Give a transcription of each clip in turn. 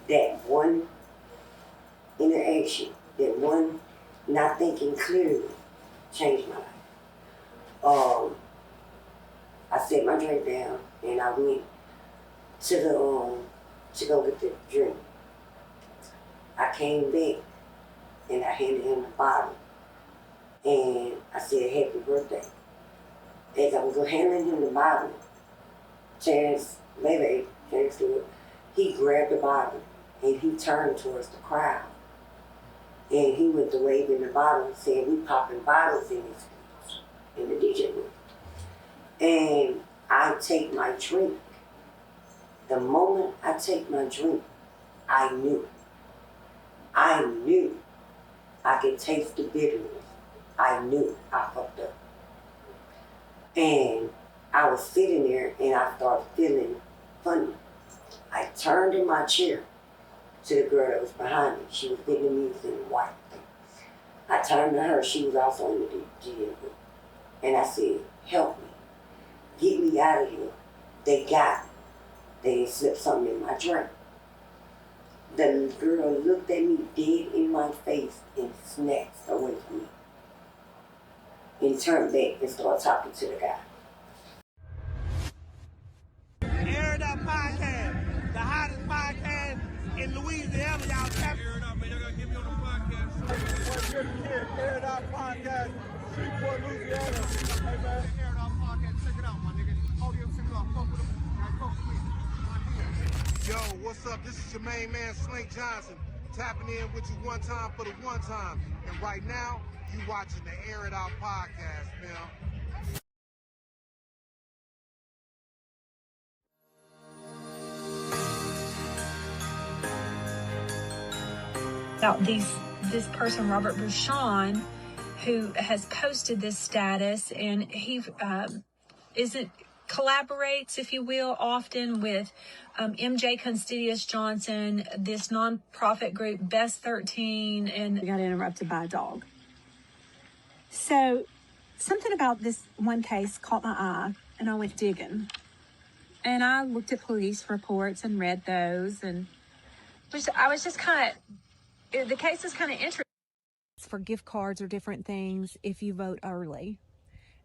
that one interaction, that one not thinking clearly changed my life. I set my drink down and I went to to go get the drink. I came back and I handed him the bottle and I said, "Happy birthday." As I was handing him the bottle, Terrence Stewart, he grabbed the bottle and he turned towards the crowd. And he went to waving the bottle and saying, "We popping bottles in the DJ booth." And I take my drink. The moment I take my drink, I knew I could taste the bitterness. I knew I fucked up. And I was sitting there and I started feeling funny. I turned in my chair to the girl that was behind me. She was Vietnamese and white. I turned to her. She was also in the DJ booth. And I said, "Help me. Get me out of here. They got me. They slipped something in my drink." The girl looked at me dead in my face and snatched away from me. And turned back and started talking to the guy. Air It Out Podcast, the hottest podcast in Louisiana. Y'all tap. Air It Out, man. Y'all gotta get me on the podcast. Air It Out Podcast, Shreveport, Louisiana. Hey, man. Air It Out Podcast, check it out, my nigga. Audio, check it out. Fuck with them. Fuck with me. Yo, what's up? This is your main man, Slink Johnson, tapping in with you one time for the one time. And right now, you watching the Air It Out Podcast, man. About this person, Robert Bouchon, who has posted this status, and he collaborates, if you will, often with MJ Constidious Johnson, this nonprofit group Best 13, and got interrupted by a dog. So something about this one case caught my eye, and I went digging. And I looked at police reports and read those, and I was just kind of, the case is kind of interesting. For gift cards or different things if you vote early.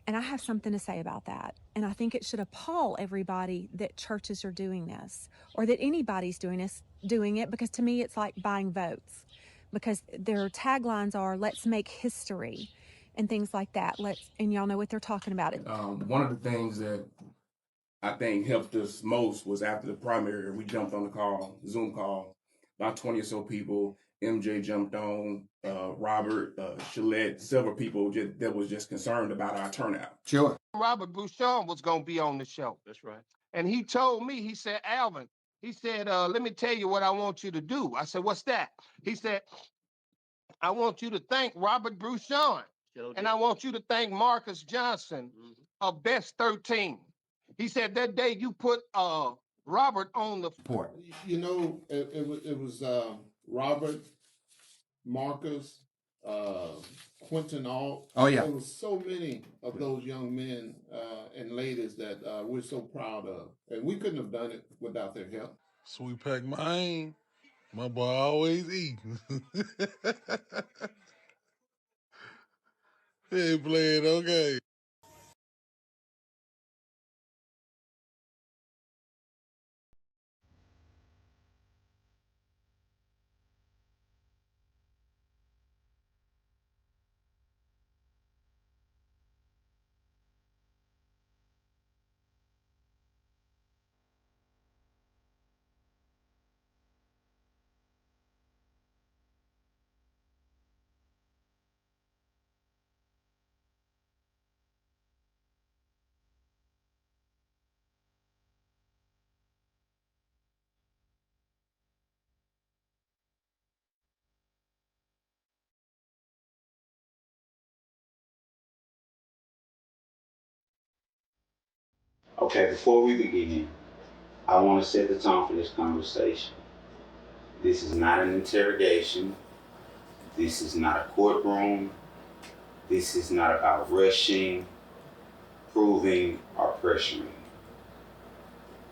And I have something to say about that. And I think it should appall everybody that churches are doing this, or that anybody's doing it, because to me it's like buying votes. Because their taglines are, "Let's make history," and things like that. And y'all know what they're talking about. One of the things that I think helped us most was after the primary, we jumped on the Zoom call, about 20 or so people. MJ jumped on, Robert, Shalette, several people that was just concerned about our turnout. Sure. Robert Bouchon was going to be on the show. That's right. And he told me, he said, "Alvin," he said, "let me tell you what I want you to do." I said, "What's that?" He said, "I want you to thank Robert Bouchon. And I want you to thank Marcus Johnson of Best 13. He said that day you put Robert on the Report. You know, it was Robert, Marcus, Quentin Alt. Oh, yeah. There was so many of those young men and ladies that we're so proud of. And we couldn't have done it without their help. Sweet Pack mine. My boy always eating. Hey, playing okay. Okay, before we begin, I want to set the tone for this conversation. This is not an interrogation. This is not a courtroom. This is not about rushing, proving, or pressuring.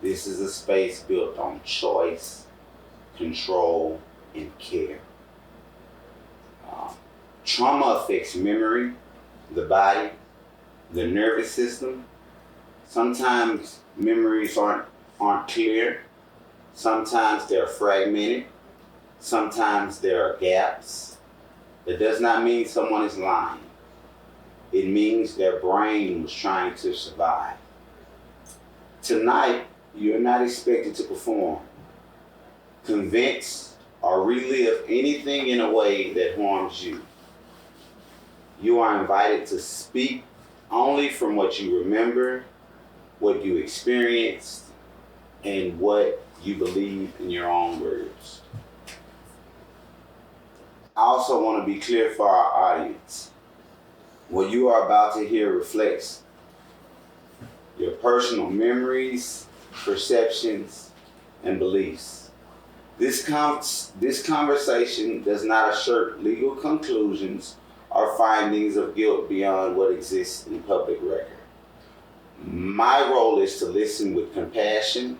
This is a space built on choice, control, and care. Trauma affects memory, the body, the nervous system. Sometimes memories aren't clear. Sometimes they're fragmented. Sometimes there are gaps. It does not mean someone is lying. It means their brain was trying to survive. Tonight, you're not expected to perform, convince, or relive anything in a way that harms you. You are invited to speak only from what you remember, what you experienced, and what you believe in your own words. I also want to be clear for our audience. What you are about to hear reflects your personal memories, perceptions, and beliefs. This conversation does not assert legal conclusions or findings of guilt beyond what exists in public record. My role is to listen with compassion,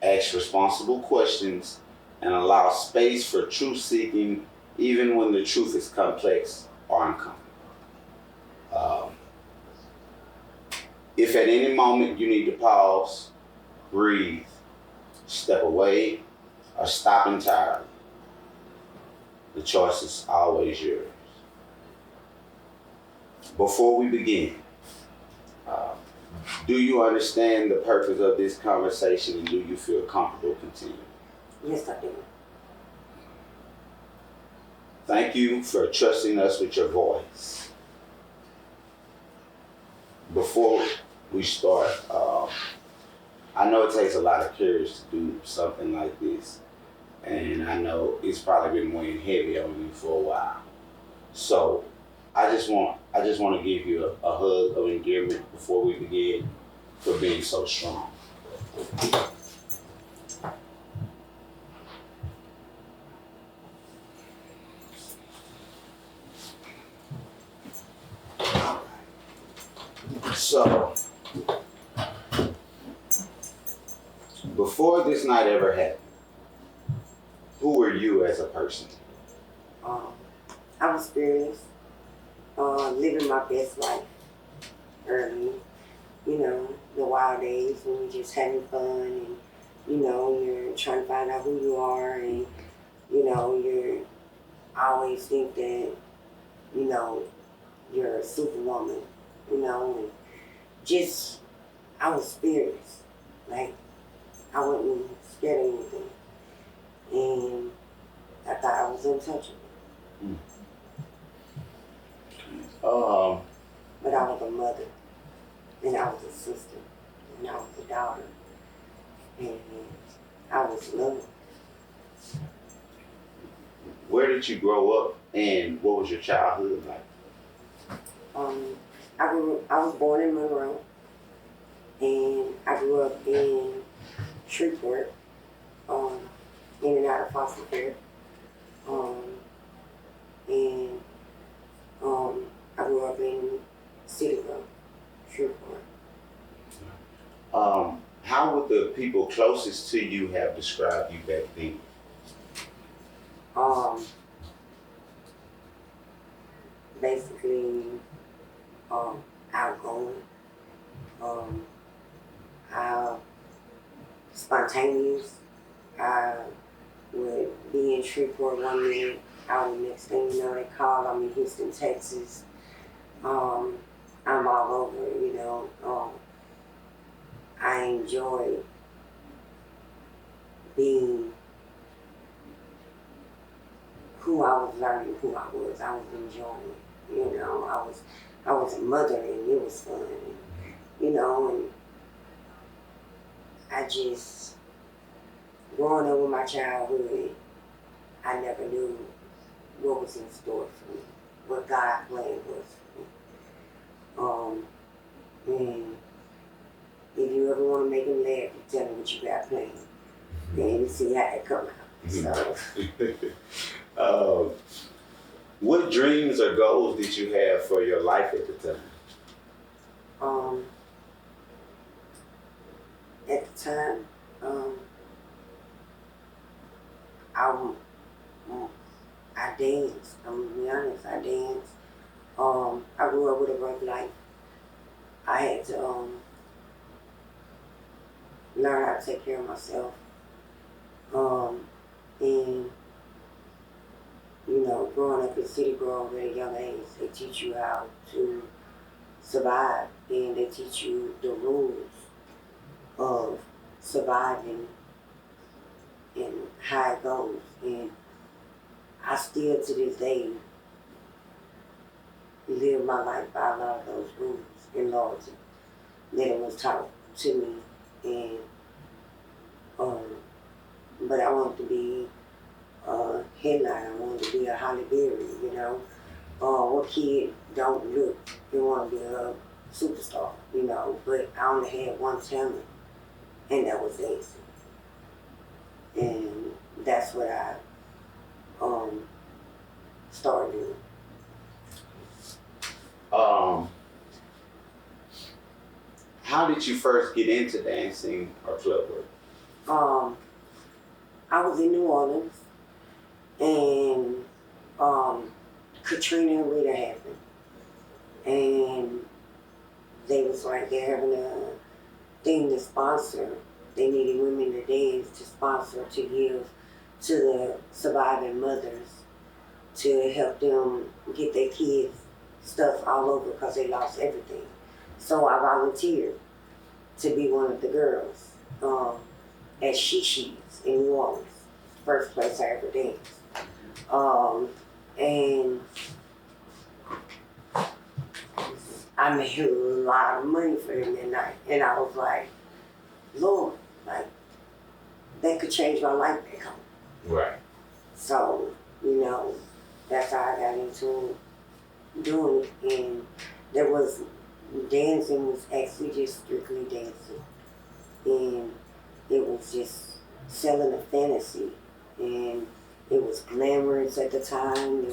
ask responsible questions, and allow space for truth-seeking even when the truth is complex or uncomfortable. If at any moment you need to pause, breathe, step away, or stop entirely, the choice is always yours. Before we begin, do you understand the purpose of this conversation, and do you feel comfortable continuing? Yes, I do. Thank you for trusting us with your voice. Before we start, I know it takes a lot of courage to do something like this, and I know it's probably been weighing heavy on you for a while. So I just want to give you a hug of endearment before we begin for being so strong. So, before this night ever happened, who were you as a person? I was fearless, living my best life early. You know, the wild days when you're just having fun and, you know, you're trying to find out who you are and, you know, I always think that, you know, you're a superwoman, you know, and just, I was fearless. Like, I wasn't scared of anything. And I thought I was untouchable. But I was a mother, and I was a sister, and I was a daughter, and I was loved. Where did you grow up, and what was your childhood like? I was born in Monroe, and I grew up in Shreveport, in and out of foster care, and I grew up in City Grove, Shreveport. How would the people closest to you have described you back then? Basically, outgoing, spontaneous. I would be in Shreveport one minute, out the next thing you know, they call, I'm in Houston, Texas. I'm all over, you know. I enjoy being who I was learning who I was. I was enjoying it, you know. I was a mother and it was fun, and, you know, and I just, growing up with my childhood, I never knew what was in store for me, what God's plan was for me. And if you ever want to make him laugh, you tell him what you got planned. And you see how it come out. So. What dreams or goals did you have for your life at the time? At the time, learn how to take care of myself. And, growing up in City Grove at a young age, they teach you how to survive, and they teach you the rules of surviving and how it goes. And I still, to this day, live my life by a lot of those rules and laws that it was taught to me. And but I wanted to be a headline. I wanted to be a Holly Berry, what kid don't look and want to be a superstar, but I only had one talent, and that was dancing. And that's what I started doing. How did you first get into dancing or club work? I was in New Orleans, and Katrina and Rita happened, and they was like, they're having a thing to sponsor. They needed women to dance to sponsor, to give to the surviving mothers, to help them get their kids stuff all over because they lost everything. So I volunteered to be one of the girls at Shishi's in New Orleans, first place I ever danced. And I made a lot of money for them that night. And I was like, Lord, that could change my life back home. Right. So, that's how I got into doing it. And dancing was actually just strictly dancing. And it was just selling a fantasy. And it was glamorous at the time.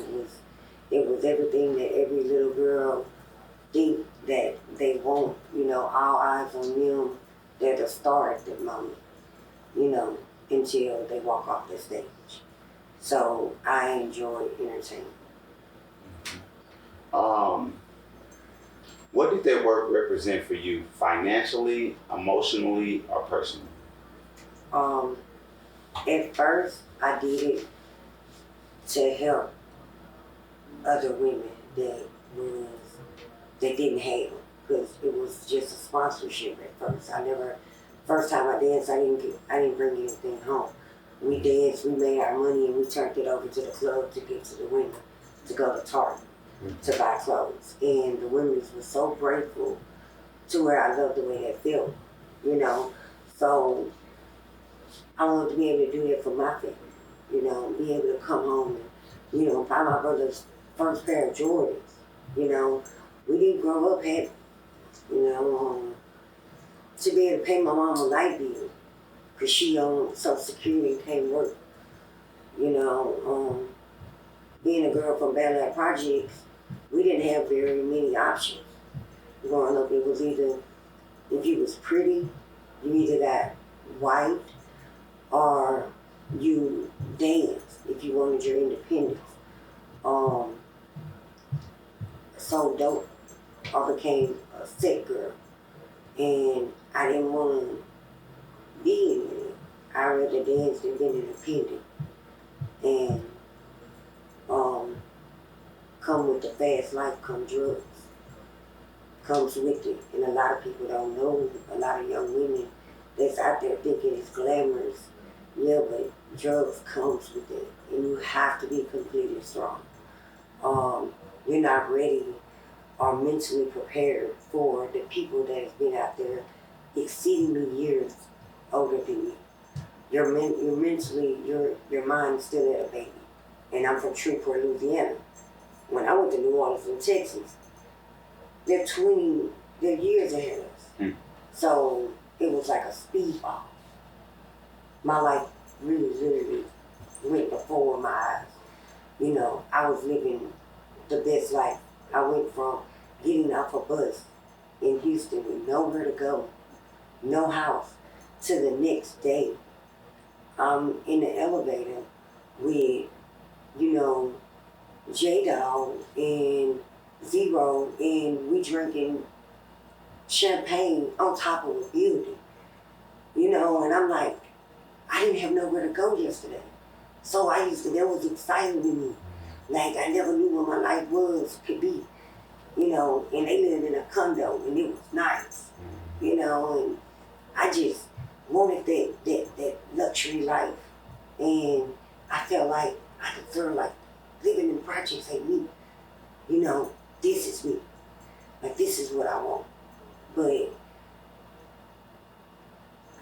It was everything that every little girl think that they want, all eyes on them. They're the star at the moment, until they walk off the stage. So I enjoy entertainment. What did that work represent for you, financially, emotionally, or personally? At first, I did it to help other women that didn't have, because it was just a sponsorship at first. First time I danced, I didn't bring anything home. We danced, we made our money, and we turned it over to the club to give to the women to go to Target to buy clothes. And the women were so grateful to where I loved the way that felt, So I wanted to be able to do that for my family, be able to come home and, buy my brother's first pair of Jordans. We didn't grow up happy, to be able to pay my mom a light bill because she on Social Security and can't work. Being a girl from Bel Air Projects, we didn't have very many options. Growing up, it was either, if you was pretty, you either got white or you danced if you wanted your independence. So dope, I became a set girl, and I didn't want to be in it. I rather danced than been independent, and come with the fast life come drugs. Comes with it, and a lot of people don't know. A lot of young women that's out there thinking it's glamorous. Yeah, but drugs comes with it, and you have to be completely strong. You're not ready or mentally prepared for the people that has been out there exceedingly years older than you. You're mentally, your mind's still at a baby. And I'm from Shreveport, Louisiana. When I went to New Orleans and Texas, they're years ahead of us. So it was like a speedball. My life really went before my eyes. I was living the best life. I went from getting off a bus in Houston with nowhere to go, no house, to the next day. I'm in the elevator with, J-Dog and Zero, and we drinking champagne on top of a building. and I'm like, I didn't have nowhere to go yesterday. So that was exciting to me. Like, I never knew what my life could be, and they lived in a condo, and it was nice, and I just wanted that luxury life. And I felt like I could sort of like living in the projects ain't me. This is me. Like, this is what I want. But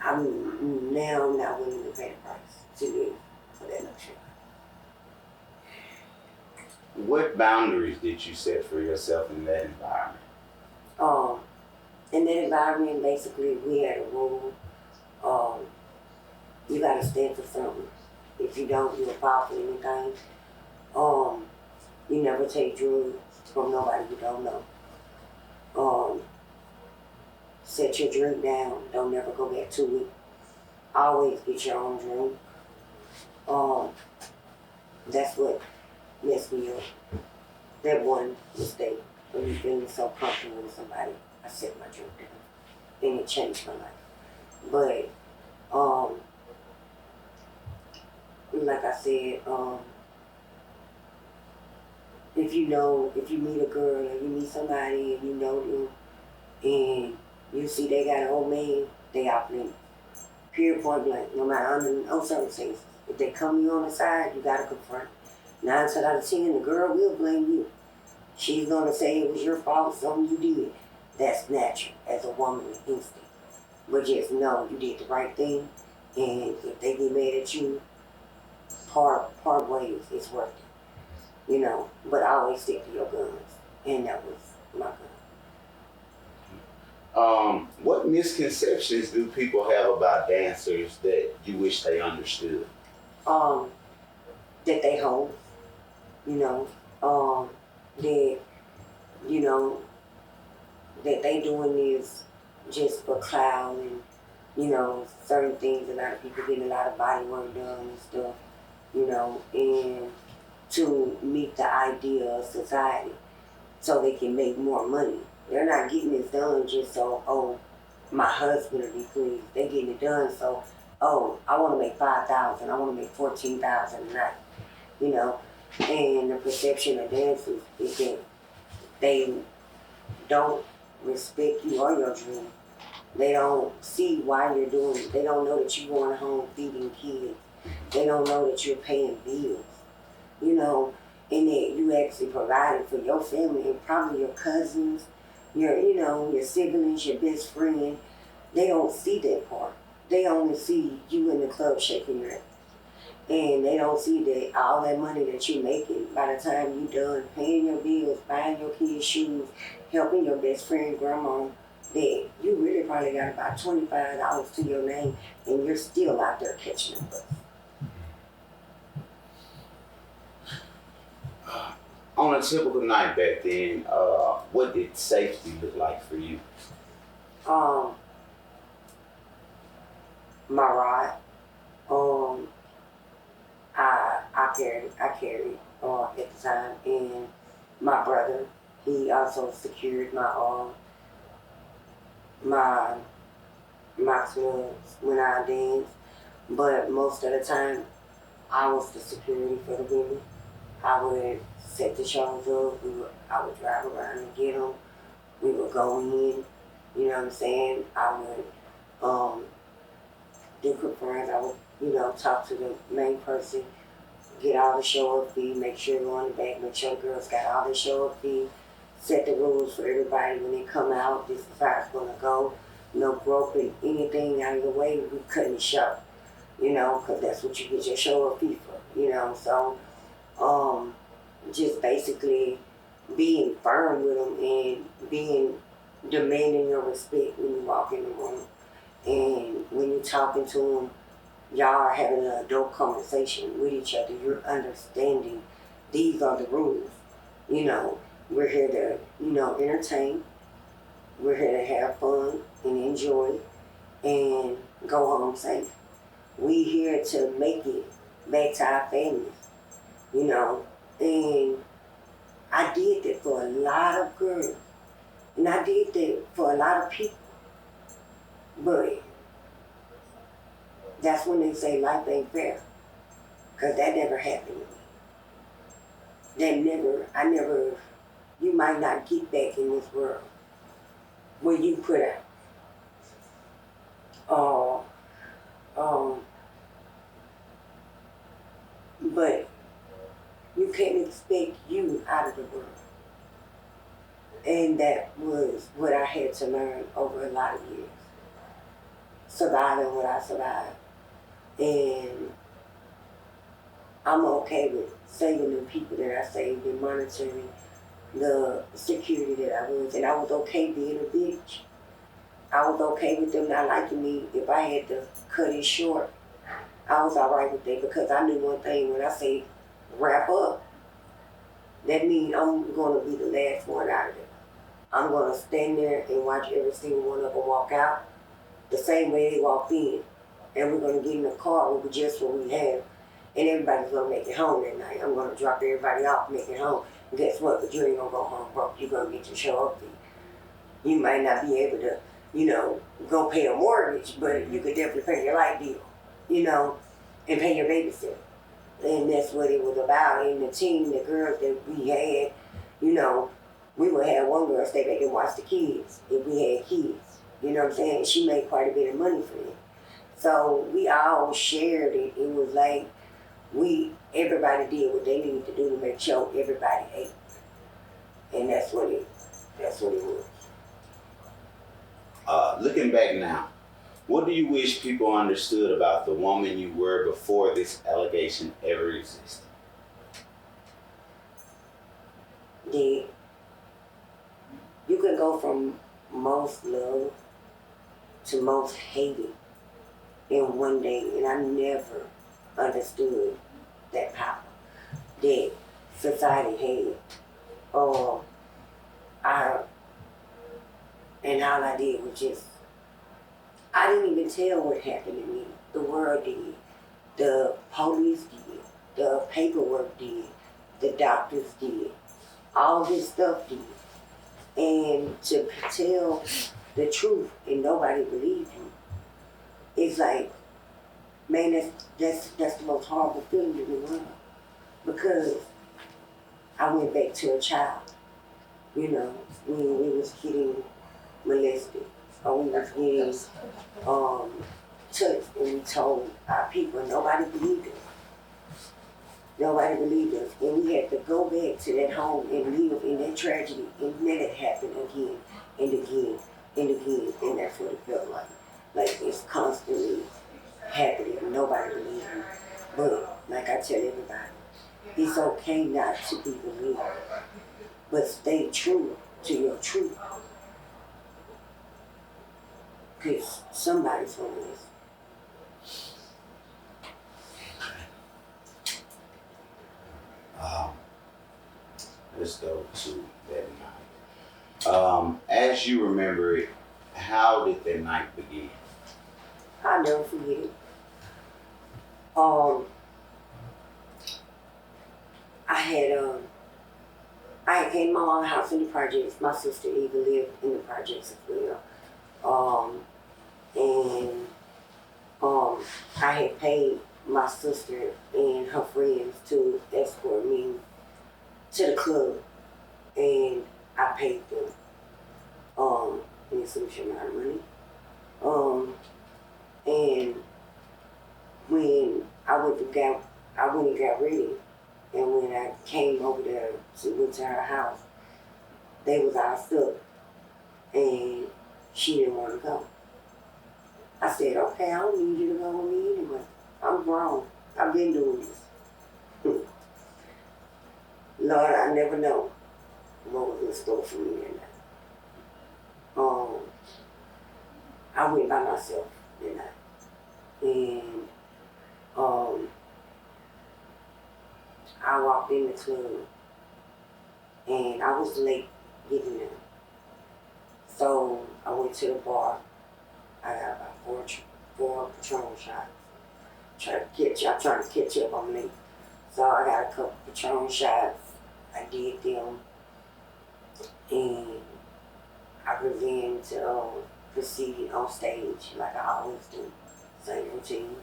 I'm not willing to pay the price to live for that luxury. What boundaries did you set for yourself in that environment? In that environment, basically, we had a rule. You gotta stand for something. If you don't, you'll fall for anything. You never take drugs from nobody you don't know. Set your drink down. Don't never go back to it. Always get your own drink. That's what messed me up. That one mistake, when you feeling so comfortable with somebody, I set my drink down. And it changed my life. But, like I said, if you meet a girl or you meet somebody and you know them and you see they got an old man, they out limits. Period, point blank, no matter under no circumstances. If they come you on the side, you gotta confront. 9 times out of 10, the girl will blame you. She's gonna say it was your fault, something you did. That's natural as a womanly instinct. But just know you did the right thing, and if they get mad at you, part ways, it's worth it. But always stick to your guns. And that was my gun. What misconceptions do people have about dancers that you wish they understood? That they hoes, that they doing this just for clout and, certain things. A lot of people getting a lot of body work done and stuff, and to meet the idea of society so they can make more money. They're not getting this done just so, my husband will be pleased. They're getting it done so, I want to make $5,000, I want to make $14,000 a night, And the perception of dancers is that they don't respect you or your dream. They don't see why you're doing it. They don't know that you're going home feeding kids. They don't know that you're paying bills, and that you actually provided for your family and probably your cousins, your siblings, your best friend. They don't see that part. They only see you in the club shaking your ass. And they don't see that all that money that you're making, by the time you're done paying your bills, buying your kids shoes, helping your best friend grandma, that you really probably got about $25 to your name, and you're still out there catching a bus. On a typical night back then, what did safety look like for you? My rod. I carried at the time, and my brother, he also secured my clubs when I danced. But most of the time, I was the security for the women. I would set the shows up. I would drive around and get them. We would go in. You know what I'm saying? I would do conference. I would, talk to the main person, get all the show-up fee, make sure we're on the back, make sure the girls got all the show-up fee, set the rules for everybody when they come out. This is how it's gonna go. No groping anything out of the way. We cutting the show, because that's what you get your show-up fee for, So, just basically being firm with them and demanding your respect when you walk in the room. And when you're talking to them, y'all are having an adult conversation with each other. You're understanding these are the rules. We're here to, entertain. We're here to have fun and enjoy and go home safe. We here to make it back to our families, and I did that for a lot of girls. And I did that for a lot of people. But That's when they say life ain't fair. Because that never happened to me. You might not get back in this world where you put out. But you can't expect you out of the world. And that was what I had to learn over a lot of years. Surviving what I survived. And I'm okay with saving the people that I saved and monitoring the security that I was. And I was okay being a bitch. I was okay with them not liking me. If I had to cut it short, I was all right with that because I knew one thing. When I say wrap up, that means I'm going to be the last one out of there. I'm going to stand there and watch every single one of them walk out the same way they walked in. And we're going to get in the car with just what we have. And everybody's going to make it home that night. I'm going to drop everybody off, make it home. And guess what? But you ain't going to go home broke. You're going to get your show up fee. You might not be able to, go pay a mortgage, but you could definitely pay your light bill, and pay your babysitter. And that's what it was about. And the team, the girls that we had, we would have one girl stay back and watch the kids if we had kids. You know what I'm saying? She made quite a bit of money for it. So we all shared it. It was like everybody did what they needed to do to make sure everybody ate. And that's what it was. Looking back now, what do you wish people understood about the woman you were before this allegation ever existed? You can go from most loved to most hated in one day, and I never understood that power that society had. And all I did was I didn't even tell what happened to me. The world did. The police did. The paperwork did. The doctors did. All this stuff did. And to tell the truth and nobody believed you, it's like, man, that's the most horrible feeling in the world. Because I went back to a child, when we was getting molested, or we was getting touched, and we told our people, nobody believed us. Nobody believed us. And we had to go back to that home and live in that tragedy and let it happen again and again and again. And that's what it felt like. Like it's constantly happening and nobody believes you. But like I tell everybody, it's okay not to be believed, but stay true to your truth. Because somebody's going to listen. Let's go to that night. As you remember it, how did that night begin? I'll never forget it. I had came to my mom's house in the projects. My sister even lived in the projects as well. I had paid my sister and her friends to escort me to the club, and I paid them in a sufficient amount of money. And when I went and got ready, and when I came over there went to her house, they was all stuck, and she didn't want to go. I said, okay, I don't need you to go with me anyway. I'm grown. I've been doing this. Lord, I never know what was in store for me that night. I went by myself that night. And I walked in the club, and I was late getting there. So I went to the bar. I got about four Patron shots. I'm trying to catch up, I'm late. So I got a couple Patron shots. I did them, and I began to proceed on stage like I always do. same routine.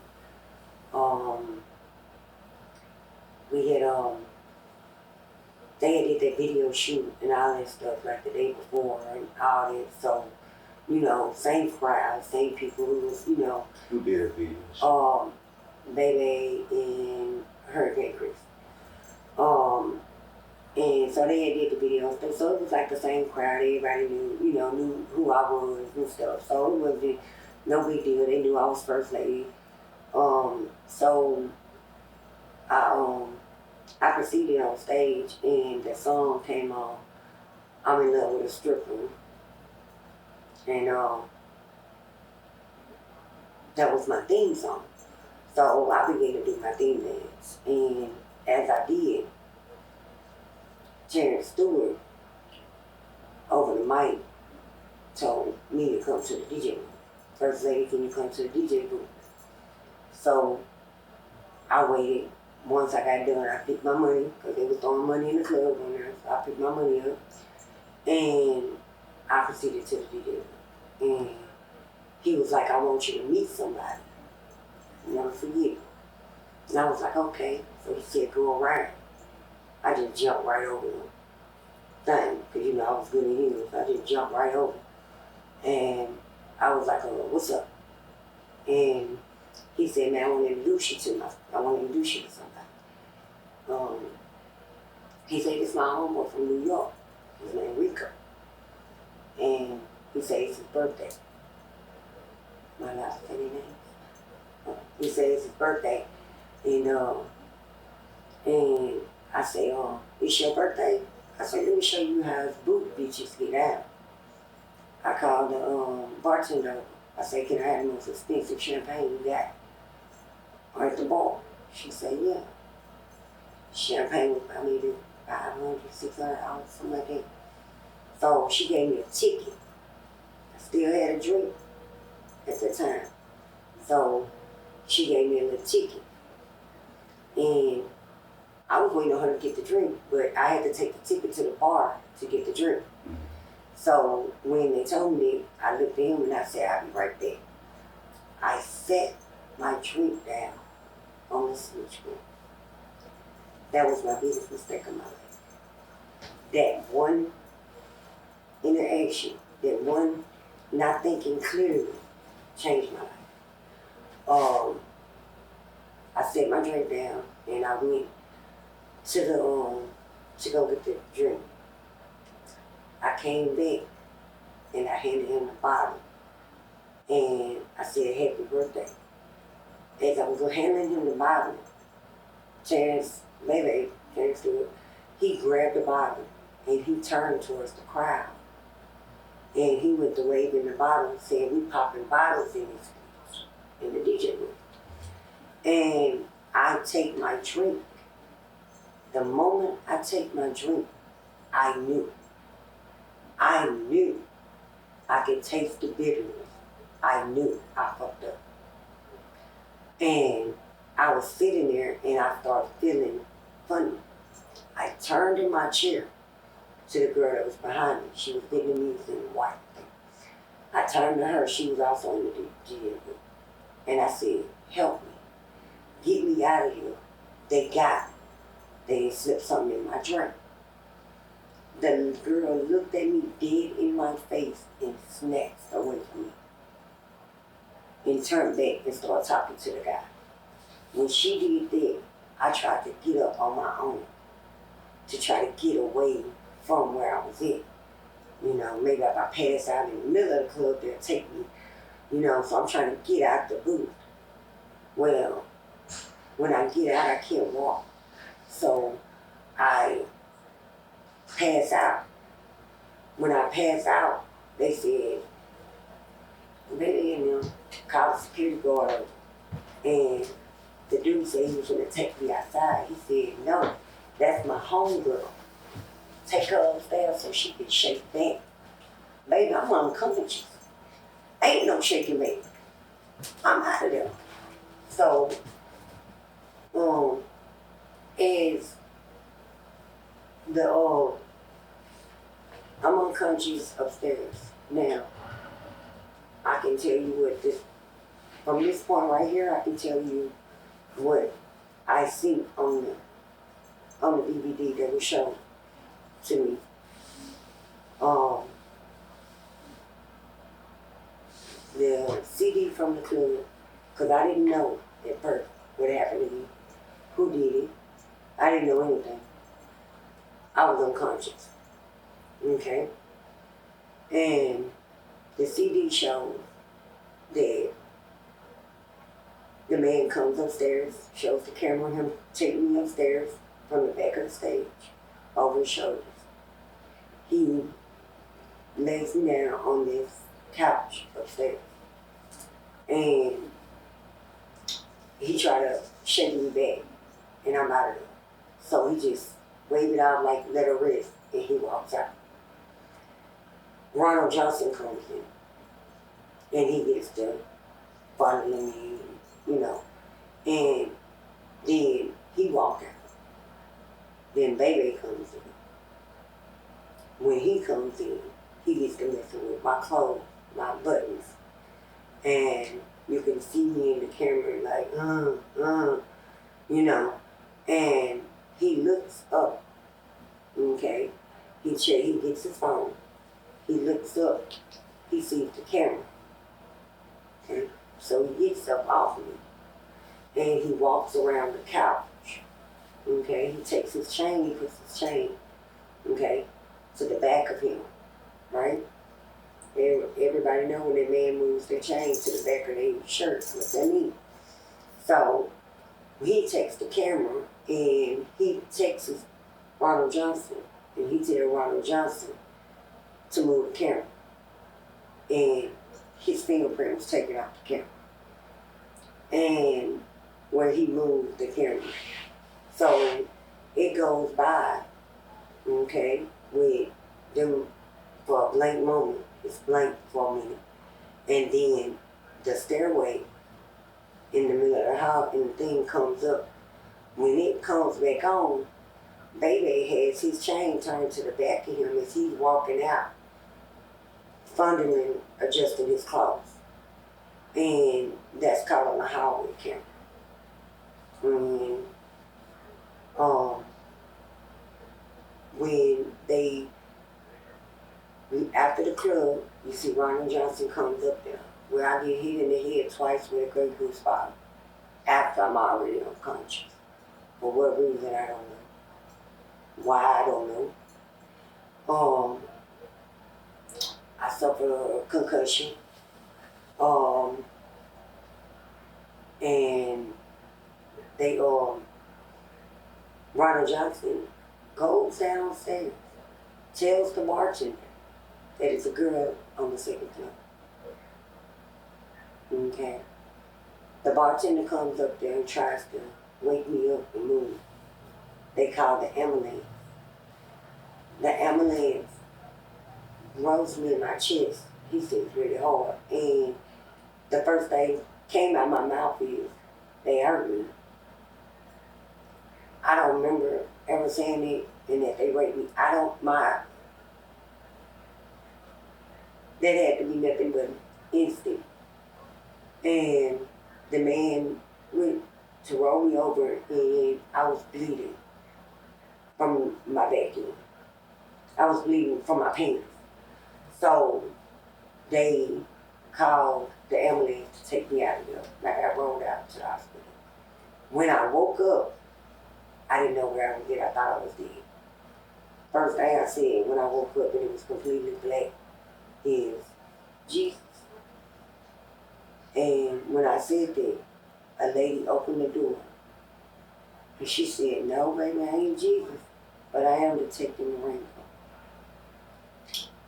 We had they had did that video shoot and all that stuff like the day before and all that. So, you know, same crowd, same people who was, you know. Who did a video? Baby and Hurricane Chris. And so they had did the video and stuff. So it was like the same crowd. Everybody knew who I was and stuff. So it wasn't no big deal. They knew I was first lady. So I proceeded on stage and the song came on, I'm in Love with a Stripper. And that was my theme song. So I began to do my theme dance. And as I did, Terrence Stewart over the mic told me to come to the DJ booth. First lady, can you come to the DJ booth? So I waited. Once I got done, I picked my money, because they was throwing money in the club on there. So I picked my money up, and I proceeded to the DJ booth. And he was like, I want you to meet somebody. Never forget. And I was like, okay. So he said, go around. I just jumped right over the thing, because, you know, I was good in heels. I just jumped right over. And I was like, oh, what's up? And he said, man, I want to introduce you to somebody. He said, this is my homeboy from New York. His name Rico. And he said, it's his birthday. Am I allowed to say their names? He said, it's his birthday. And I say, it's your birthday? I said, let me show you how his boot bitches get out. I called the bartender. I said, can I have the most expensive champagne you got? Or at the bar? She said, yeah. Champagne was about maybe $500, $600, something like that. So she gave me a ticket. I still had a drink at the time. So she gave me a little ticket. And I was waiting on her to get the drink, but I had to take the ticket to the bar to get the drink. So when they told me, I looked at him and I said, I'll be right back. I set my drink down on the switchboard. That was my biggest mistake of my life. That one interaction, that one not thinking clearly changed my life. I set my drink down and I went to to go get the drink. I came back and I handed him the bottle and I said, happy birthday. As I was handing him the bottle, Terrence Stewart, he grabbed the bottle and he turned towards the crowd. And he went to waving the bottle and said, we popping bottles in the DJ booth. And I take my drink. The moment I take my drink, I knew I could taste the bitterness. I knew I fucked up. And I was sitting there and I started feeling funny. I turned in my chair to the girl that was behind me. She was Vietnamese and white. I turned to her. She was also in the DJ booth. And I said, help me. Get me out of here. They got me. They slipped something in my drink. The girl looked at me dead in my face and snatched away from me. And turned back and started talking to the guy. When she did that, I tried to get up on my own to try to get away from where I was at. You know, maybe if I pass out in the middle of the club, they'll take me. You know, so I'm trying to get out the booth. Well, when I get out, I can't walk. So I pass out. When I pass out, they said, they called the security guard up. And the dude said he was going to take me outside. He said, no, that's my homegirl. Take her upstairs so she can shake back. Baby, I'm unconscious. Ain't no shaking back. I'm out of there. So, as I'm unconscious upstairs. Now, I can tell you what from this point right here, I can tell you what I see on the DVD that was shown to me. The CD from the club, because I didn't know at first what happened to me, who did it. I didn't know anything. I was unconscious. Okay? And the CD shows that the man comes upstairs, shows the camera him taking me upstairs from the back of the stage, over his shoulders. He lays me down on this couch upstairs. And he tried to shake me back, and I'm out of there. So he just waved it out like, let her rest, and he walks out. Ronald Johnson comes in, and he gets to fondling me, you know, and then he walks out. Then Baby comes in. When he comes in, he gets to messing with my clothes, my buttons, and you can see me in the camera like, you know, and he looks up, okay? He gets his phone. He looks up, he sees the camera, okay? So he gets up off me, and he walks around the couch, okay? He takes his chain, he puts his chain, okay, to the back of him, right? Everybody know when that man moves their chain to the back of their shirt, what that means. So he takes the camera and he texts Ronald Johnson, and he tells Ronald Johnson to move the camera. And his fingerprint was taken off the camera. And where he moved the camera. So it goes by, okay, with them for a blank moment. It's blank for a minute. And then the stairway in the middle of the house, and the thing comes up. When it comes back on, Baby has his chain turned to the back of him as he's walking out, fondling, adjusting his clothes. And that's caught on the hallway camera. And when they, after the club, you see Ronald Johnson comes up there, where I get hit in the head twice with a Grey Goose bottle, after I'm already unconscious. For what reason, I don't know. Why, I don't know. I suffered a concussion. And they, Ronald Johnson goes downstairs, tells the bartender that it's a girl on the second floor. Okay. The bartender comes up there and tries to wake me up and move. They call the ambulance. The ambulance rose me in my chest. He said really hard. And the first thing came out my mouth is, they hurt me. I don't remember ever saying it and that they raped me. I don't mind. That had to be nothing but instinct. And the man went to roll me over, and I was bleeding from my back end. I was bleeding from my pants. So they called the ambulance to take me out of there. I got rolled out to the hospital. When I woke up, I didn't know where I was at. I thought I was dead. First thing I said when I woke up and it was completely black is, Jesus. And when I said that, a lady opened the door. And she said, no, baby, I ain't Jesus, but I am detecting the rainbow.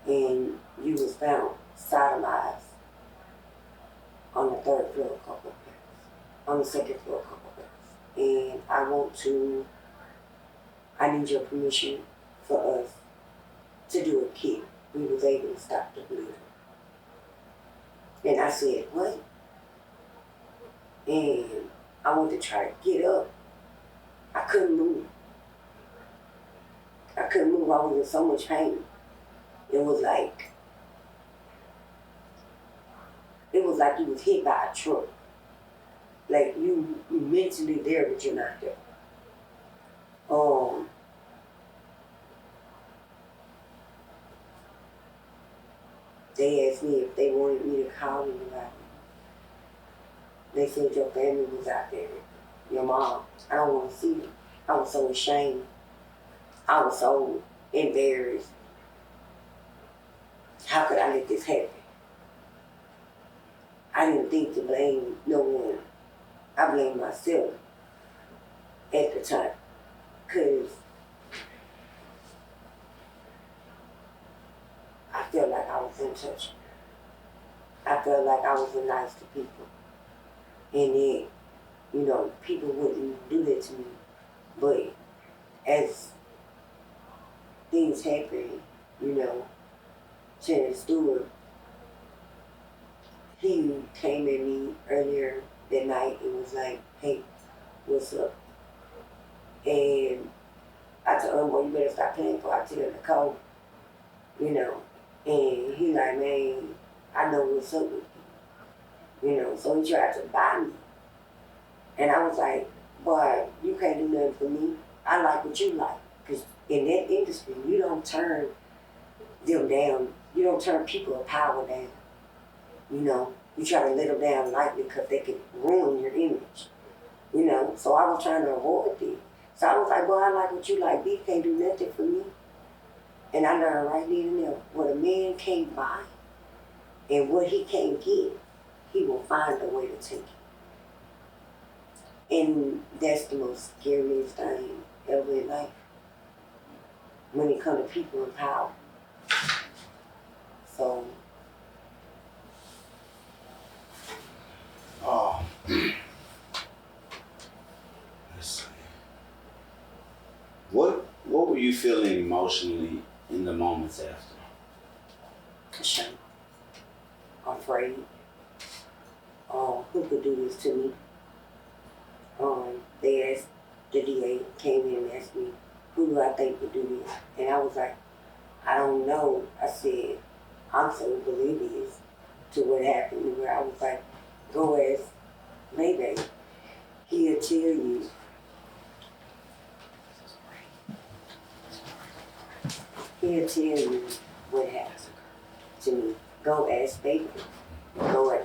And you was found sodomized on the third floor of KoKo, on the second floor of KoKo. And I need your permission for us to do a kit. We was able to stop the bleeding. And I said, what? And I went to try to get up. I couldn't move. I was in so much pain. It was like you was hit by a truck. Like you mentally there, but you're not there. They asked me if they wanted me to call anybody. They said your family was out there. Your mom. I don't want to see you. I was so ashamed. I was so embarrassed. How could I let this happen? I didn't think to blame no one. I blamed myself at the time. Because I felt like I was untouchable. I felt like I was nice to people. And then, you know, people wouldn't do that to me. But as things happen, you know, Shannon Stewart, he came at me earlier that night and was like, hey, what's up? And I told him, well, you better stop playing before I tell Nicole, you know. And he like, man, I know what's up with you. You know, so he tried to buy me. And I was like, boy, you can't do nothing for me. I like what you like. Because in that industry, you don't turn them down. You don't turn people of power down. You know, you try to let them down lightly because they could ruin your image. You know, so I was trying to avoid it. So I was like, well, I like what you like. B can't do nothing for me. And I learned right then and there, what a man can't buy and what he can't get, he will find a way to take it. And that's the most scariest thing ever in life when it comes to people in power. So, let's see. What were you feeling emotionally in the moments after? ashamed, afraid. Who could do this to me? They asked, the DA came in and asked me, who do I think would do this? And I was like, I don't know. I said, I'm so oblivious to what happened where I was like, go ask Mayday. He'll tell you. He'll tell you what happened to me. Go ask Baby.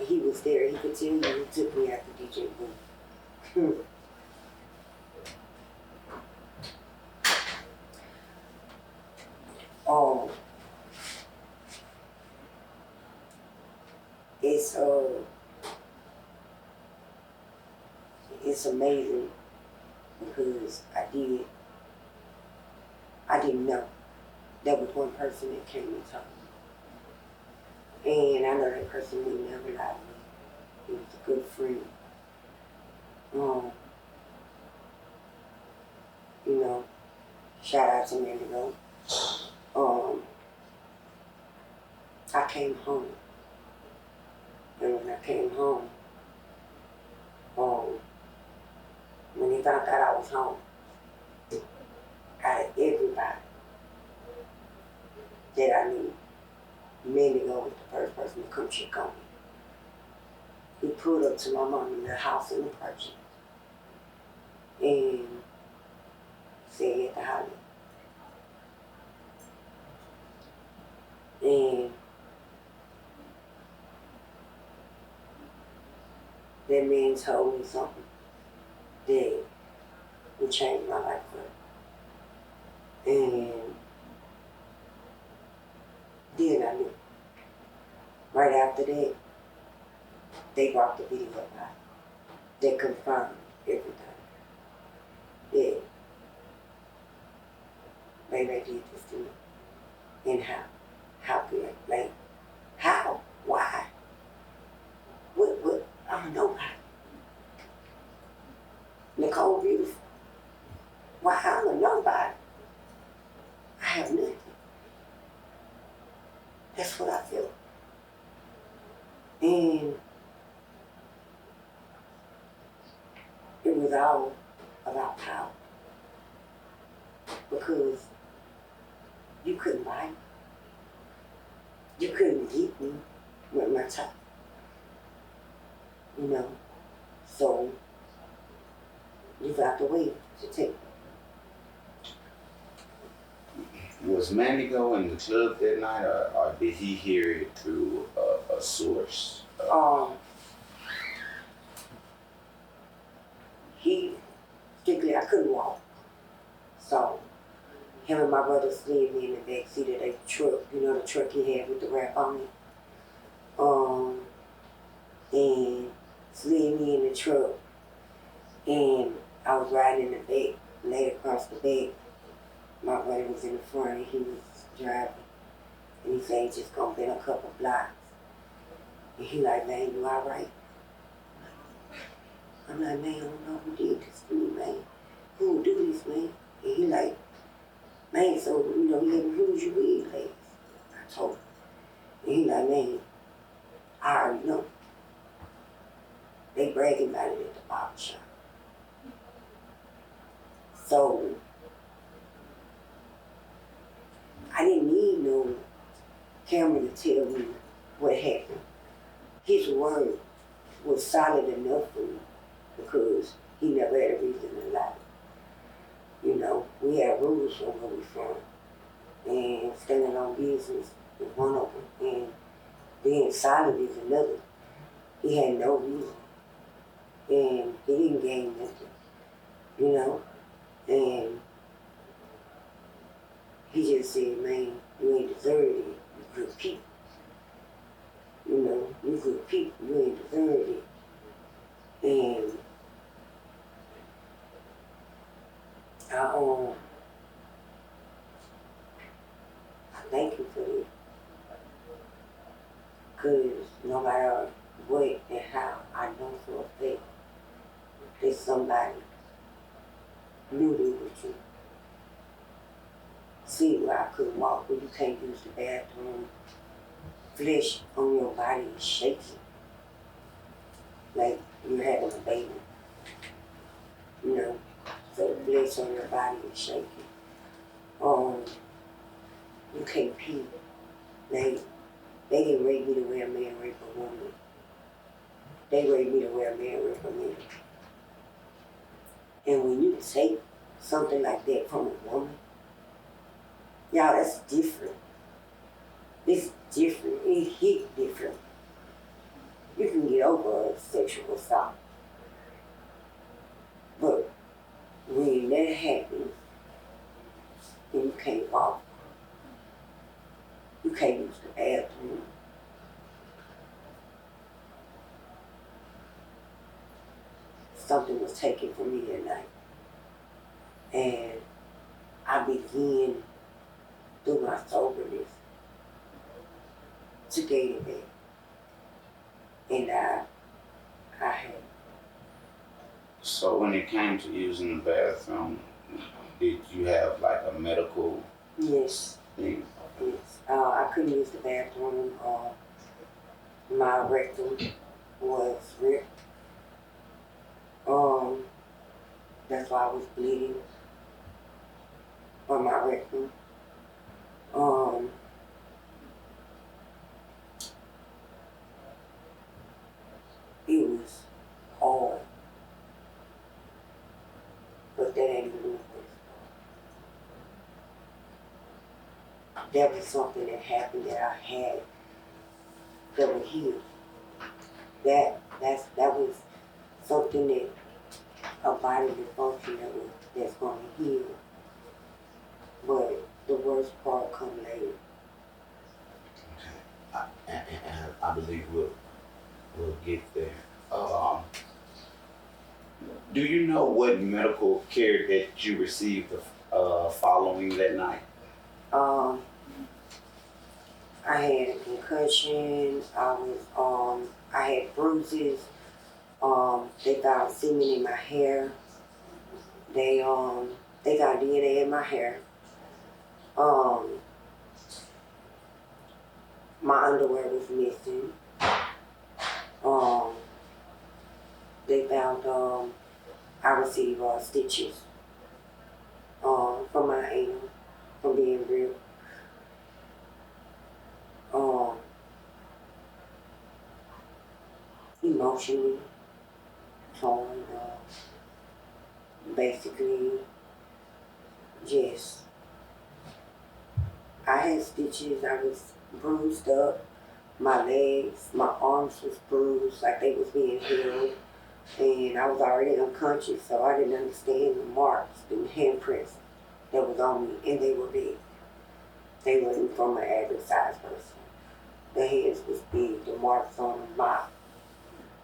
He was there. He could tell you who took me after DJ Boo. It's amazing because I didn't know there was one person that came and told me. And I know that person would never lie to me. He was a good friend. You know, shout out to Mandigo. I came home. And when I came home, when he found out I was home, out of everybody that I knew, Mandigo was the first person to come check on me. He pulled up to my mom in the house in the project and said he had to holler. And that man told me something that would change my life forever. And then I knew. Right after that, they brought the video out. They confirmed everything. Yeah. Baby, I did this to me. And how? How could I? Like, how? Why? What? I'm nobody. Nicole beautiful. Why I'm a nobody? I have nothing. That's what I feel. And it was all about power. Because you couldn't buy me. You couldn't get me with my top. You know? So you got to wait to take. Was Mandigo in the club that night, or did he hear it through a source? He, particularly, I couldn't walk. So him and my brother slid me in the back seat of that truck, you know, the truck he had with the wrap on it. And slid me in the truck. And I was riding in the back, laid across the back. My brother was in the front and he was driving. And he said, "It's just gonna be a couple blocks." And he like, "Man, you all right?" I'm like, "Man, I don't know who did this to me, man. Who would do this, man?" And he like, "Man, so, you know, who was you with last?" I told him. And he like, "Man, I already know. They bragging about it at the barber shop." So I didn't need no camera to tell me what happened. His word was solid enough for me because he never had a reason to lie. You know, we have rules from where we're from, and standing on business is one of them, and being solid is another. He had no reason, and he didn't gain nothing, you know, and he just said, "Man, you ain't deserve it. You good people. You know, you good people. You ain't deserve it." And I thank him for it. Because no matter what and how, I know for a fact that somebody knew they were true. See where I couldn't walk, where you can't use the bathroom. Flesh on your body is shaking. Like you're having a baby. You know? So the flesh on your body is shaking. You can't pee. They didn't raise me the way a man raped a woman. They raised me the way a man raped a man. And when you take something like that from a woman, y'all, that's different. It's different. It hit different. You can get over a sexual assault. But when that happens, and you can't walk, you can't use the bathroom, something was taken from me that night. And I began through my soberness to gain it back. And I had. So when it came to using the bathroom, did you have like a medical Yes. thing? Yes. I couldn't use the bathroom. My rectum was ripped. That's why I was bleeding on my rectum. It was hard. But that ain't even the worst part. That was something that happened that I had that would heal. That was something that a bodily function that's going to heal. But the worst part come later. And I believe we'll get there. Do you know what medical care that you received following that night? I had a concussion. I had bruises. They found semen in my hair. They got DNA in my hair. My underwear was missing. They found I received stitches from my anal from being ripped. Emotionally, torn up. Basically, just, I had stitches, I was bruised up. My legs, my arms was bruised like they was being healed. And I was already unconscious, so I didn't understand the marks, the handprints that was on me, and they were big. They wasn't from an average size person. The hands was big, the marks on them,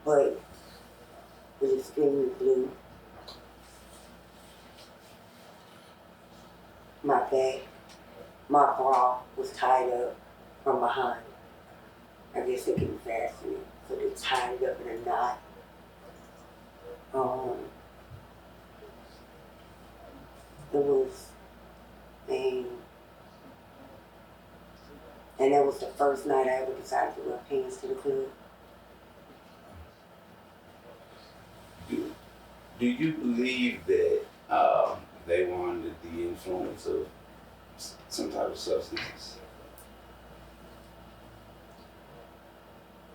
but was extremely blue. My back, my bra was tied up from behind. I guess they couldn't fasten it, so they tied it up in a knot. It was, and that was the first night I ever decided to wear pants to the club. Do you believe that they were under the influence of some type of substances?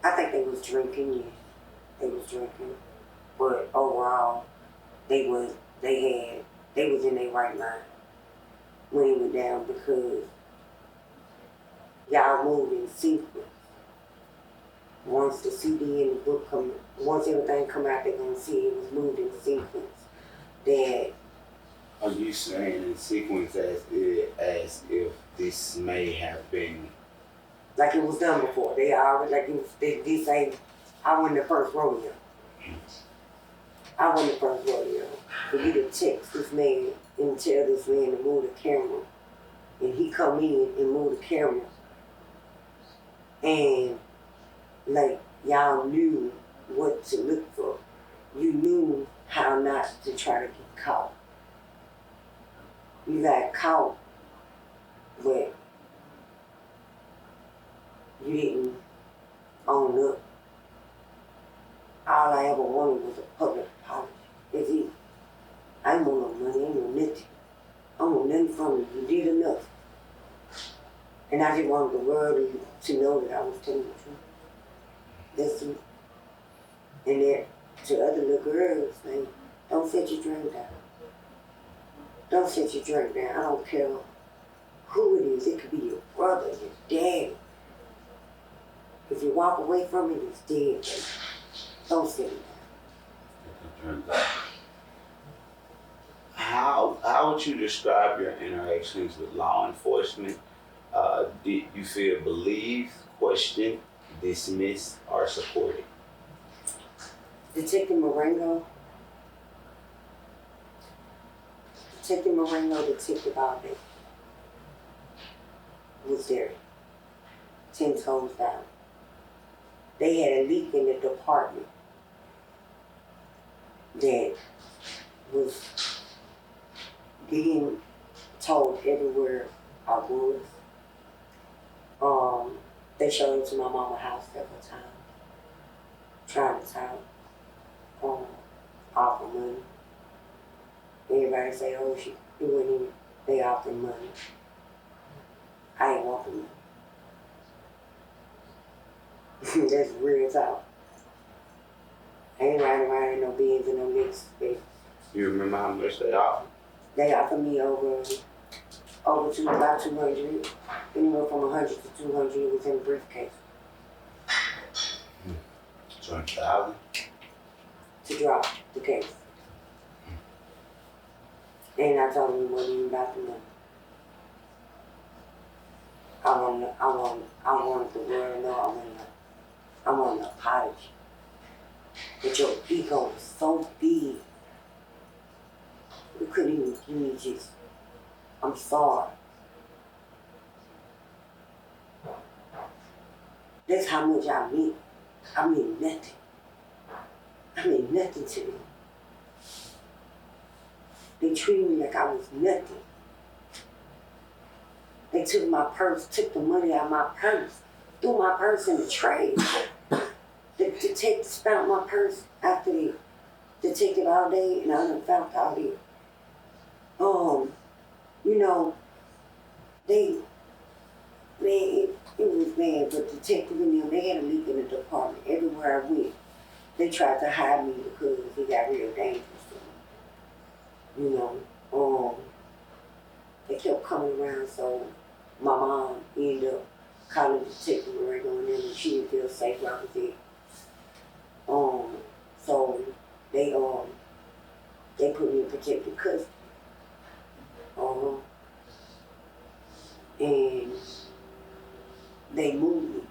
I think they was drinking, yeah. They was drinking. But overall, they was in their right mind when it went down, because y'all moved in sequence. Once the CD and the book once everything come out, they're gonna see it was moved in sequence. That, are you saying in sequence as if this may have been like it was done before? They already, like it was, this ain't, I wasn't the first rodeo. I wasn't the first rodeo. For you to text this man and tell this man to move the camera, and he come in and move the camera, and like y'all knew what to look for. You knew how not to try to get caught. You got caught, but you didn't own up. All I ever wanted was a public apology. That's it. I ain't want no money, I ain't want nothing. I don't want nothing from you. You did enough. And I just wanted the world to know that I was telling the truth. That's it. And that to other little girls, like, don't set your drink down. Don't set your drink down. I don't care who it is. It could be your brother, your daddy. If you walk away from it, it's dead. Baby. Don't set it down. How would you describe your interactions with law enforcement? Did you feel believed, questioned, dismissed, or supported? Detective Marengo, Detective all day was there, 10 toes down. They had a leak in the department that was being told everywhere I was. They showed it to my mama's house several times, trying to talk, offer money. Everybody say, oh, it wasn't even, they offered money. I ain't walking money. That's real talk. I ain't riding around in no Benz and no Knicks, baby. You remember how much they offered? They offered me about 200, anywhere from 100 to 200. It was in a briefcase. 20,000? To drop the case. And I told him it wasn't even about the money. I wanted the world to know I wanted an apology. But your ego was so big. You couldn't even give me just, I'm sorry. That's how much I mean. I mean nothing. I mean nothing to them. They treated me like I was nothing. They took my purse, took the money out of my purse, threw my purse in the trash. The detective found my purse after the detective all day, and I done found all day. Man, it was bad, but detective and them, they had a leak in the department everywhere I went. they tried to hide me because he got real dangerous to me. They kept coming around, so my mom ended up calling the detective and going in, and she didn't feel safe where I was there. So they put me in protective custody. And they moved me.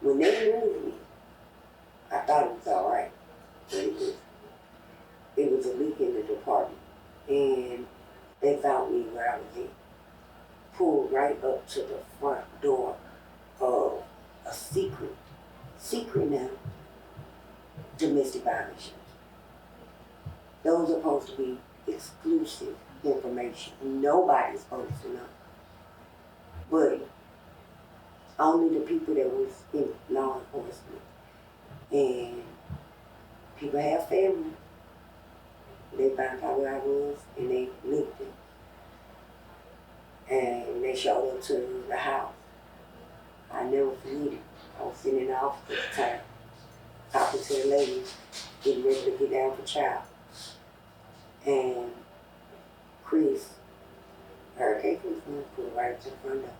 When they moved me, I thought it was all right, but it was a leak in the department, and they found me where I was at, pulled right up to the front door of a secret now, domestic violence. Those are supposed to be exclusive information. Nobody's supposed to know. But only the people that was in law enforcement. And people have family. They found out where I was and they linked it. And they showed up to the house. I never forget it. I was sitting in the office at the time, talking to the lady, getting ready to get down for child. And Chris, Hurricane Chris, pulled right to the front door.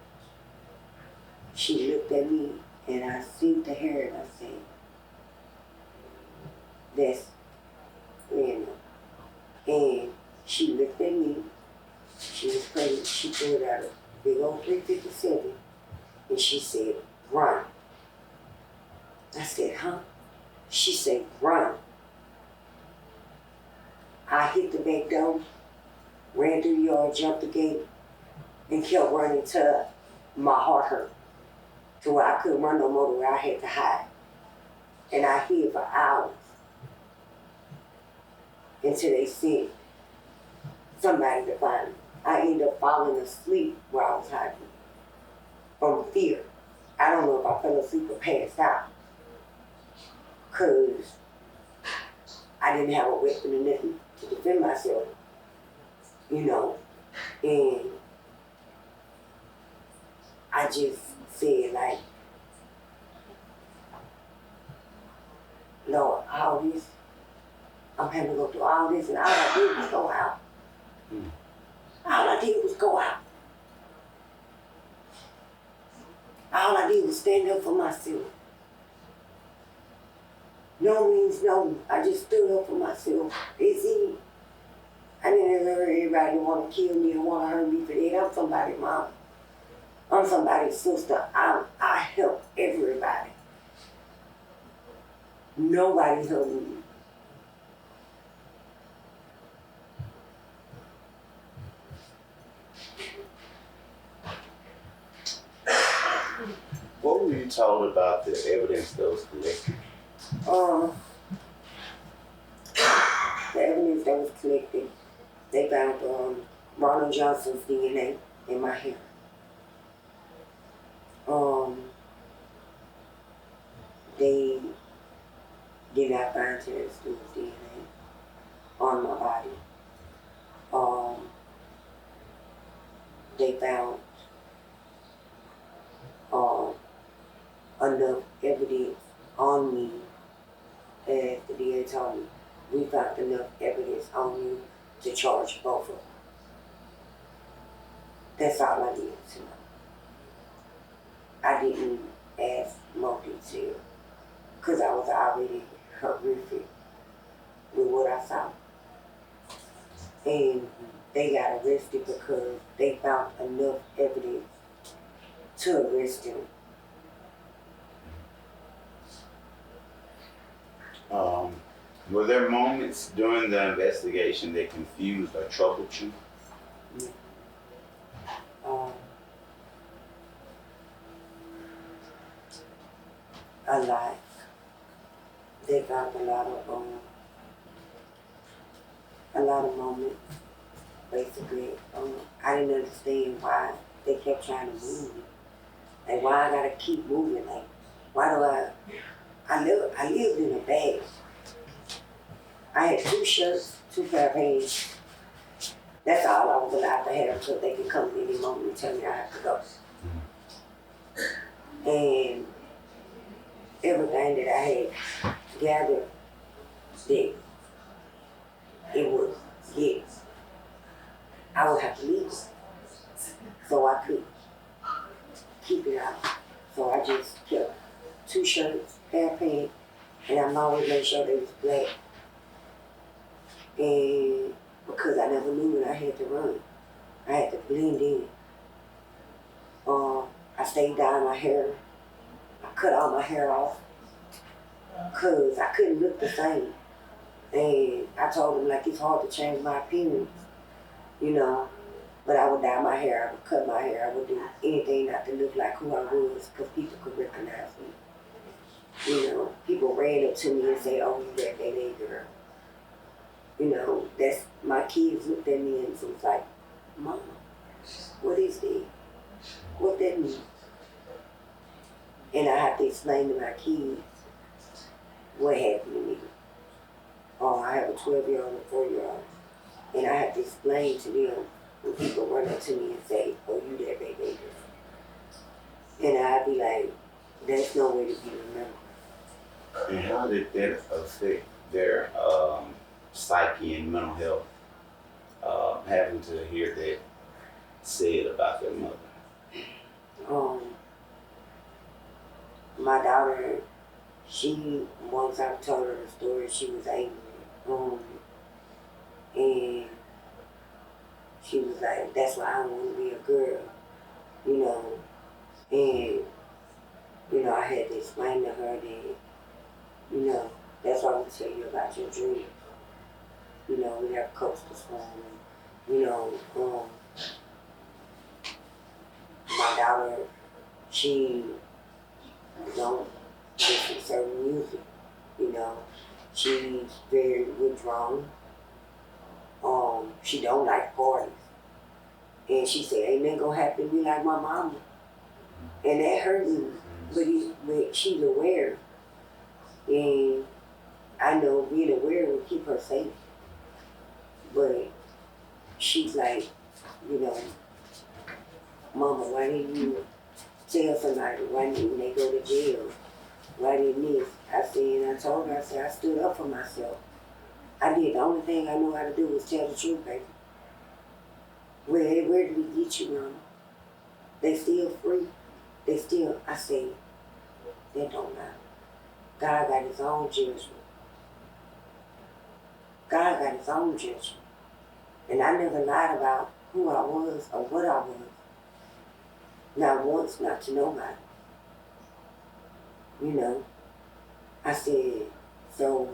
She looked at me and I seen the hair and I said, that's Randall. And she looked at me, she was pregnant, she pulled out a big old 357 and she said, run. I said, huh? She said, run. I hit the back door, ran through the yard, jumped the gate, and kept running till my heart hurt. To where I couldn't run no more, to where I had to hide. And I hid for hours until they sent somebody to find me. I ended up falling asleep while I was hiding from fear. I don't know if I fell asleep or passed out, because I didn't have a weapon or nothing to defend myself, and I just said, like, Lord, all this, I'm having to go through all this, and all I did was go out. All I did was go out. All I did was stand up for myself. No means no. I just stood up for myself. It's easy. I didn't hear everybody want to kill me or want to hurt me for that. I'm somebody's mom. I'm somebody's sister. I help everybody. Nobody helped me. What were you told about the evidence that was collected? The evidence that was collected, they found Ronald Johnson's DNA in my hair. They did not find Terry Stewart's DNA on my body. They found enough evidence on me, as the DA told me, we found enough evidence on you to charge both of them. That's all I needed to know. I didn't ask more detail because I was already horrific with what I saw. And they got arrested because they found enough evidence to arrest him. Were there moments during the investigation that confused or troubled you? Yeah. A lot. They found a lot of moments. Basically, I didn't understand why they kept trying to move me. Like, why I gotta keep moving? Like, why do I lived in a bag. I had 2 shirts, 2 pair of pants. That's all I was allowed to have until they could come at any moment and tell me I have to go. And everything that I had gathered that it was yes, I would have to leave it. So I could keep it out. So I just kept 2 shirts, pair of pants, and I'm always made sure they was black. And because I never knew when I had to run, I had to blend in. I stayed dyeing my hair. I cut all my hair off because I couldn't look the same. And I told them, like, it's hard to change my appearance, you know. But I would dye my hair, I would cut my hair, I would do anything not to look like who I was because people could recognize me. You know, people ran up to me and say, oh, you that baby girl. You know, that's, my kids looked at me and was like, Mom, what is that? What that mean? And I have to explain to my kids what happened to me. I have a 12-year-old and a 4-year-old. And I have to explain to them when people run up to me and say, oh, you that baby girl. And I'd be like, there's no way to be remembered. And how did that affect their psyche and mental health, having to hear that said about their mother? My daughter, once I told her the story, she was angry. And she was like, that's why I want to be a girl, you know. And, you know, I had to explain to her that, you know, that's why we tell you about your dreams. You know, we have coasters for them. You know, my daughter, she don't listen to certain music, you know. She's very withdrawn. She don't like parties. And she said, ain't nothing gonna happen to me like my mama. And that hurt me, but she's aware. And I know being aware will keep her safe. But she's like, you know, Mama, why didn't you tell somebody? Why didn't they go to jail? Why didn't this? I said, and I told her, I said, I stood up for myself. I did. The only thing I know how to do was tell the truth, baby. Where did we get you, Mama? They still free. They still, I said, that don't matter. God got his own judgment. God got his own judgment. And I never lied about who I was or what I was. Not once, not to nobody. You know, I said, so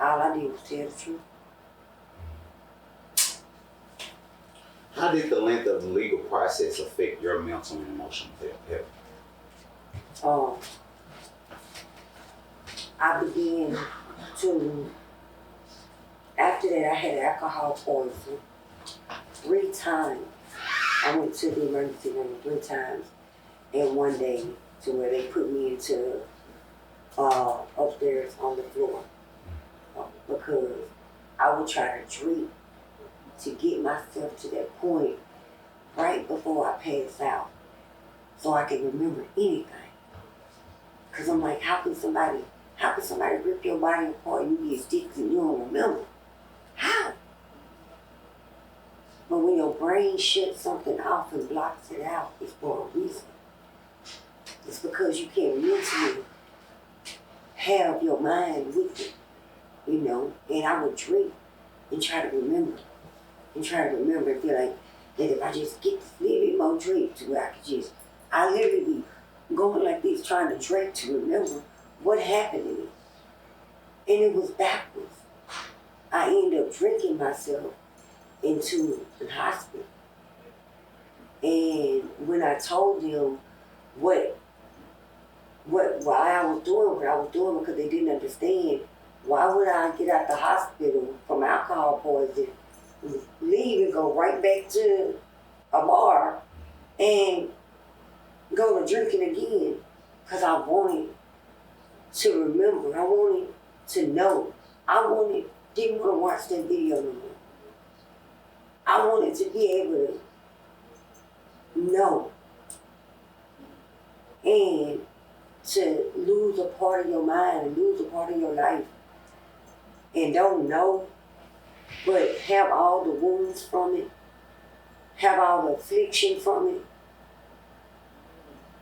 all I did was tell the truth. How did the length of the legal process affect your mental and emotional health? I began to, after that I had alcohol poisoning 3 times. I went to the emergency room 3 times, and one day to where they put me into upstairs on the floor because I would try to drink to get myself to that point right before I pass out so I can remember anything. Because I'm like, how can somebody rip your body apart and you get sticks and you don't remember? How? But when your brain shuts something off and blocks it out, it's for a reason. It's because you can't mentally have your mind with it, you know. And I would drink and try to remember. And try to remember and feel like that if I just get this little bit more drink to where I could just, I literally be going like this trying to drink to remember what happened to me. And it was backwards. I ended up drinking myself into the hospital. And when I told them why I was doing what I was doing, because they didn't understand, why would I get out the hospital from alcohol poisoning, leave and go right back to a bar and go to drinking again? Because I wanted to remember. I wanted to know. Didn't want to watch that video no more. I wanted to be able to know. And to lose a part of your mind and lose a part of your life and don't know, but have all the wounds from it, have all the affliction from it.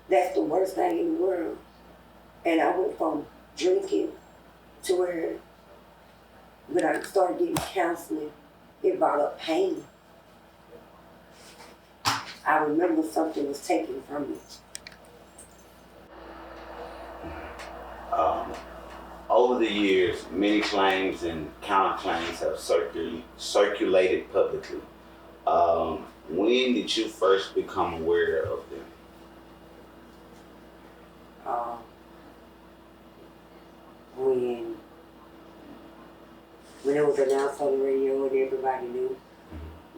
That's the worst thing in the world. And I went from drinking to where when I started getting counseling, it brought up pain. I remember something was taken from me. Over the years, many claims and counterclaims have circulated publicly. When did you first become aware of them? When it was announced on the radio and everybody knew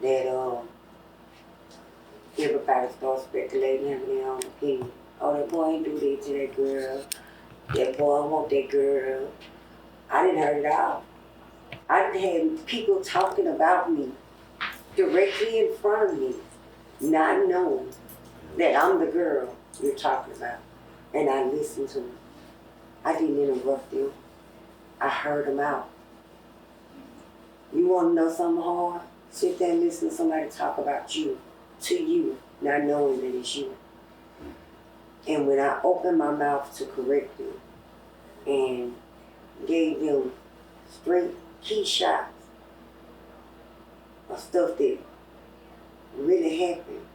that everybody started speculating, having their own opinion. Oh, that boy ain't do that to that girl. That boy want that girl. I didn't hear it all. I didn't have people talking about me directly in front of me, not knowing that I'm the girl you're talking about. And I listened to them. I didn't interrupt them. I heard them out. You want to know something hard? Sit there and listen to somebody talk about you, to you, not knowing that it's you. And when I opened my mouth to correct them and gave them straight key shots of stuff that really happened,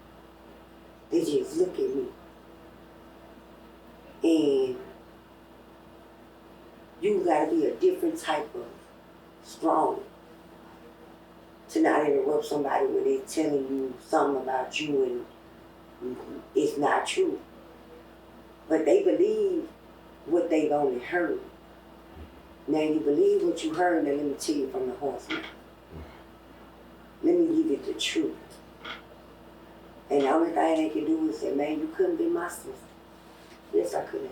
they just look at me. And you gotta be a different type of strong to not interrupt somebody when they're telling you something about you and it's not true. But they believe what they've only heard. Now you believe what you heard, and let me tell you from the horse's mouth. Let me give you the truth. And the only thing they can do is say, man, you couldn't be my sister. Yes, I could have.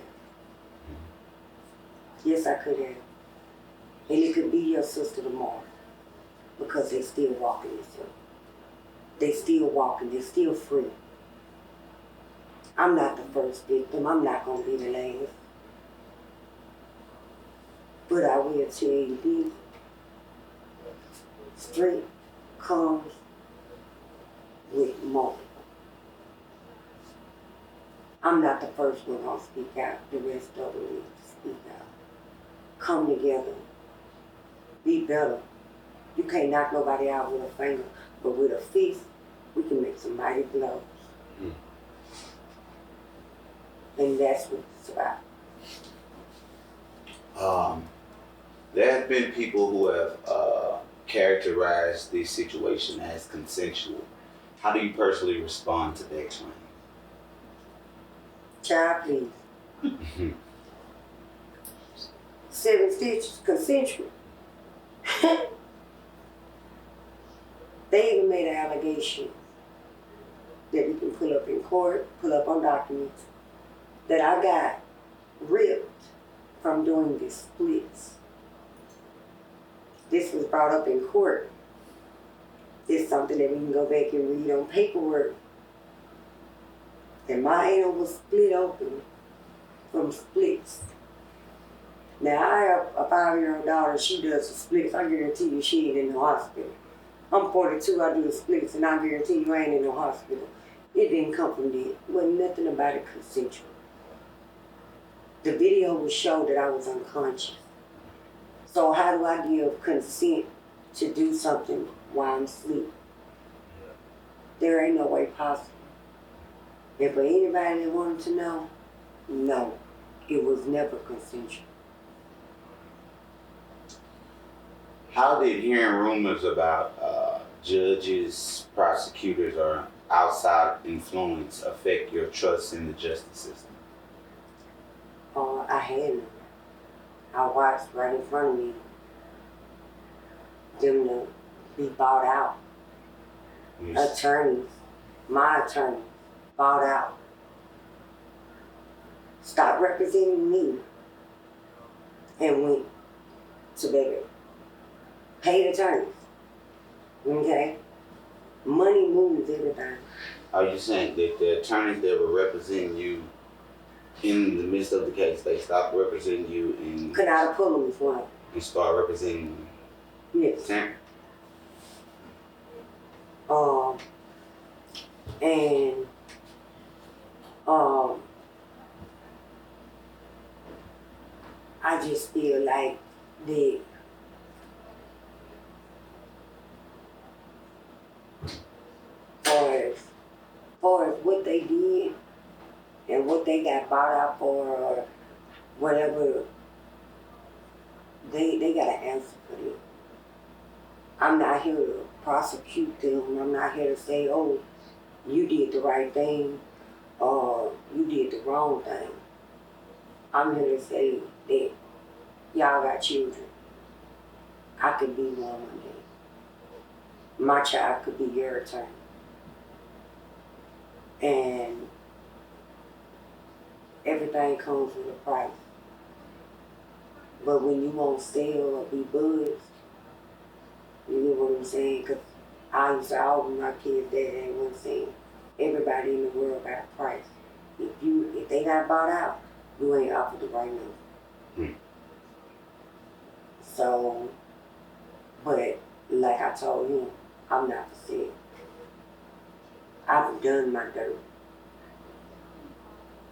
Yes, I could have. And it could be your sister tomorrow because they still walking themselves. They still walking, they're still free. I'm not the first victim, I'm not gonna be the last. But I will tell you this, strength comes with multiple. I'm not the first one gonna speak out, the rest of them need to speak out. Come together, be better. You can't knock nobody out with a finger, but with a fist, we can make some mighty blows. And that's what it's about. There have been people who have characterized this situation as consensual. How do you personally respond to that claim? Child, please. 7 stitches, consensual. They even made an allegation that we can pull up in court, pull up on documents, that I got ripped from doing these splits. This was brought up in court. This is something that we can go back and read on paperwork. And my anal was split open from splits. Now I have a 5-year-old daughter, she does the splits. I guarantee you she ain't in no hospital. I'm 42, I do the splits, and I guarantee you I ain't in no hospital. It didn't come from there. Wasn't nothing about it consensual. The video will show that I was unconscious. So how do I give consent to do something while I'm asleep? There ain't no way possible. And for anybody that wanted to know, no, it was never consensual. How did hearing rumors about judges, prosecutors, or outside influence affect your trust in the justice system? I had none. I watched right in front of me them to be bought out. Yes. Attorneys, my attorney, bought out. Stopped representing me and went to bigger. Paid attorneys. Okay? Money moves everything. Are you saying that the attorneys that were representing you in the midst of the case, they stopped representing you and Could I pull them as well? and start representing you. Yes. Sam? And I just feel like that far as what they did and what they got bought out for or whatever, they got an answer for it. I'm not here to prosecute them. I'm not here to say, oh, you did the right thing or you did the wrong thing. I'm here to say that y'all got children. I could be one day. My child could be your turn. And everything comes with a price. But when you won't sell or be buzzed, you know what I'm saying? Because I used to always my kids that they weren't saying everybody in the world got a price. If they not bought out, you ain't offered the right number. So, but like I told him, I'm not for sale. I've done my dirt.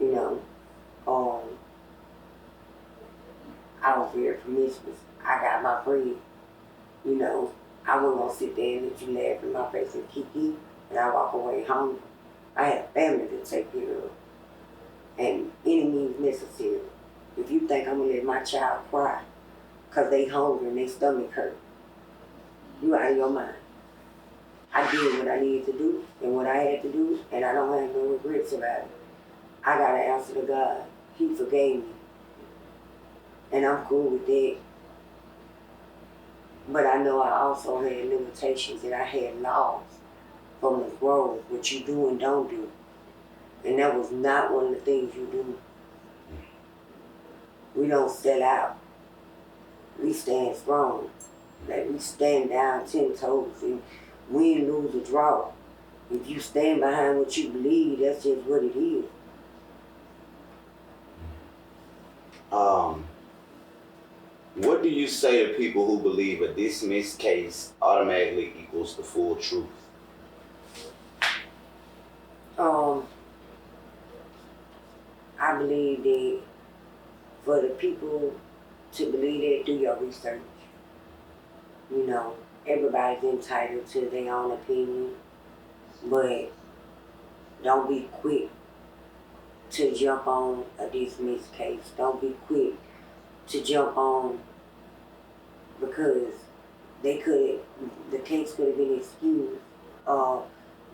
You know, I was very promiscuous. I got my bread. You know, I wasn't gonna sit there and let you laugh in my face and kiki and I walk away hungry. I had a family to take care of. And any means necessary. If you think I'm gonna let my child cry because they hungry and their stomach hurt, you out of your mind. I did what I needed to do and what I had to do, and I don't have no regrets about it. I got to answer to God. He forgave me. And I'm cool with that. But I know I also had limitations and I had laws from the grove, what you do and don't do. And that was not one of the things you do. We don't sell out. We stand strong. Like we stand down 10 toes and win, lose, or draw. If you stand behind what you believe, that's just what it is. What do you say to people who believe a dismissed case automatically equals the full truth? I believe that for the people to believe that, do your research. You know, everybody's entitled to their own opinion, but don't be quick to jump on a dismissed case. Don't be quick to jump on because the case could have been excused or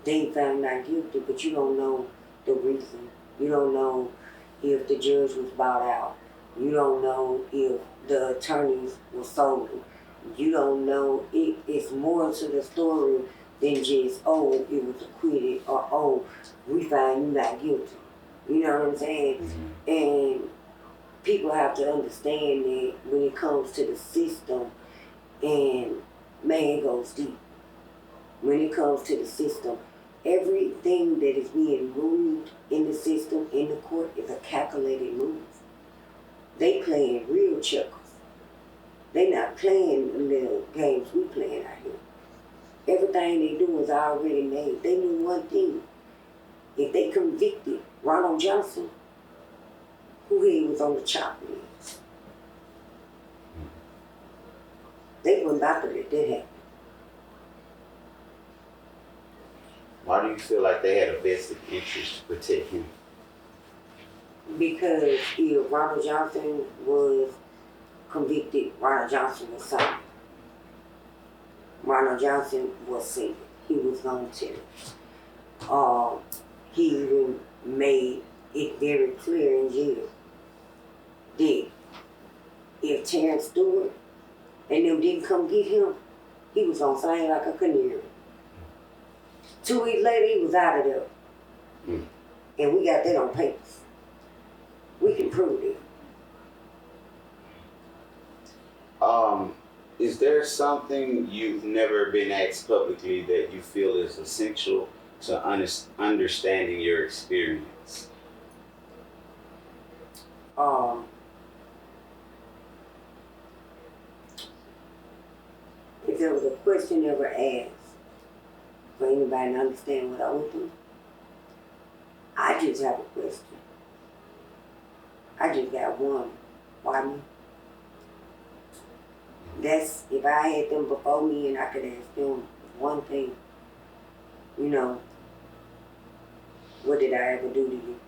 they found not guilty, but you don't know the reason. You don't know if the judge was bought out. You don't know if the attorneys were sold. You don't know if it's more to the story than just, oh, it was acquitted or, oh, we find you not guilty. You know what I'm saying? And people have to understand that when it comes to the system, and man, it goes deep. When it comes to the system, everything that is being moved in the system, in the court, is a calculated move. They playing real checkers. They not playing the little games we playing out here. Everything they do is already made. They knew one thing. If they convicted Ronald Johnson, who he was on the chopping list, they were about to let that happen. Why do you feel like they had a vested interest to protect him? Because if Ronald Johnson was convicted, Ronald Johnson was signed. Ronald Johnson was single. He was going to tell. He even made it very clear in jail that if Terrence Stewart and them didn't come get him, he was going to sing like a canary. 2 weeks later, he was out of there. And we got that on papers. We can prove it. Is there something you've never been asked publicly that you feel is essential to understanding your experience? if there was a question ever asked for anybody to understand what I went through, I just have a question. I just got one. Why me? That's, if I had them before me and I could ask them one thing, you know, what did I ever do to you?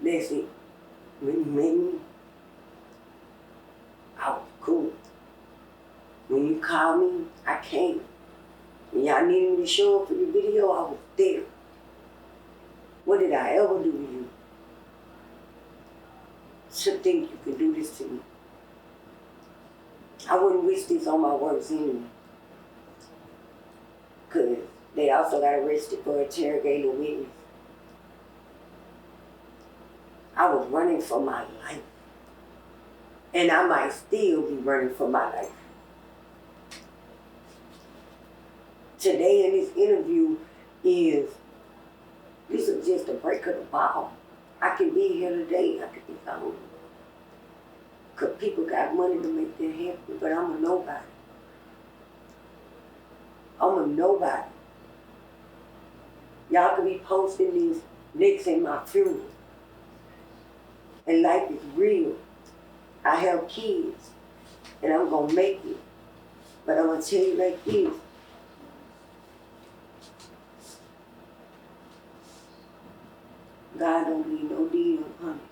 That's it. When you met me, I was cool. When you called me, I came. When y'all needed me to show up for your video, I was there. What did I ever do to you to think you could do this to me? I wouldn't wish this on my worst enemy. Because they also got arrested for interrogating a witness. I was running for my life. And I might still be running for my life. Today in this interview this is just a break of the ball. I can be here today, I could be gone. Because people got money to make that happen, but I'm a nobody. I'm a nobody. Y'all could be posting these next in my funeral. And life is real. I have kids, and I'm gonna make it. But I'm gonna tell you like this. God don't leave no deed unpunished.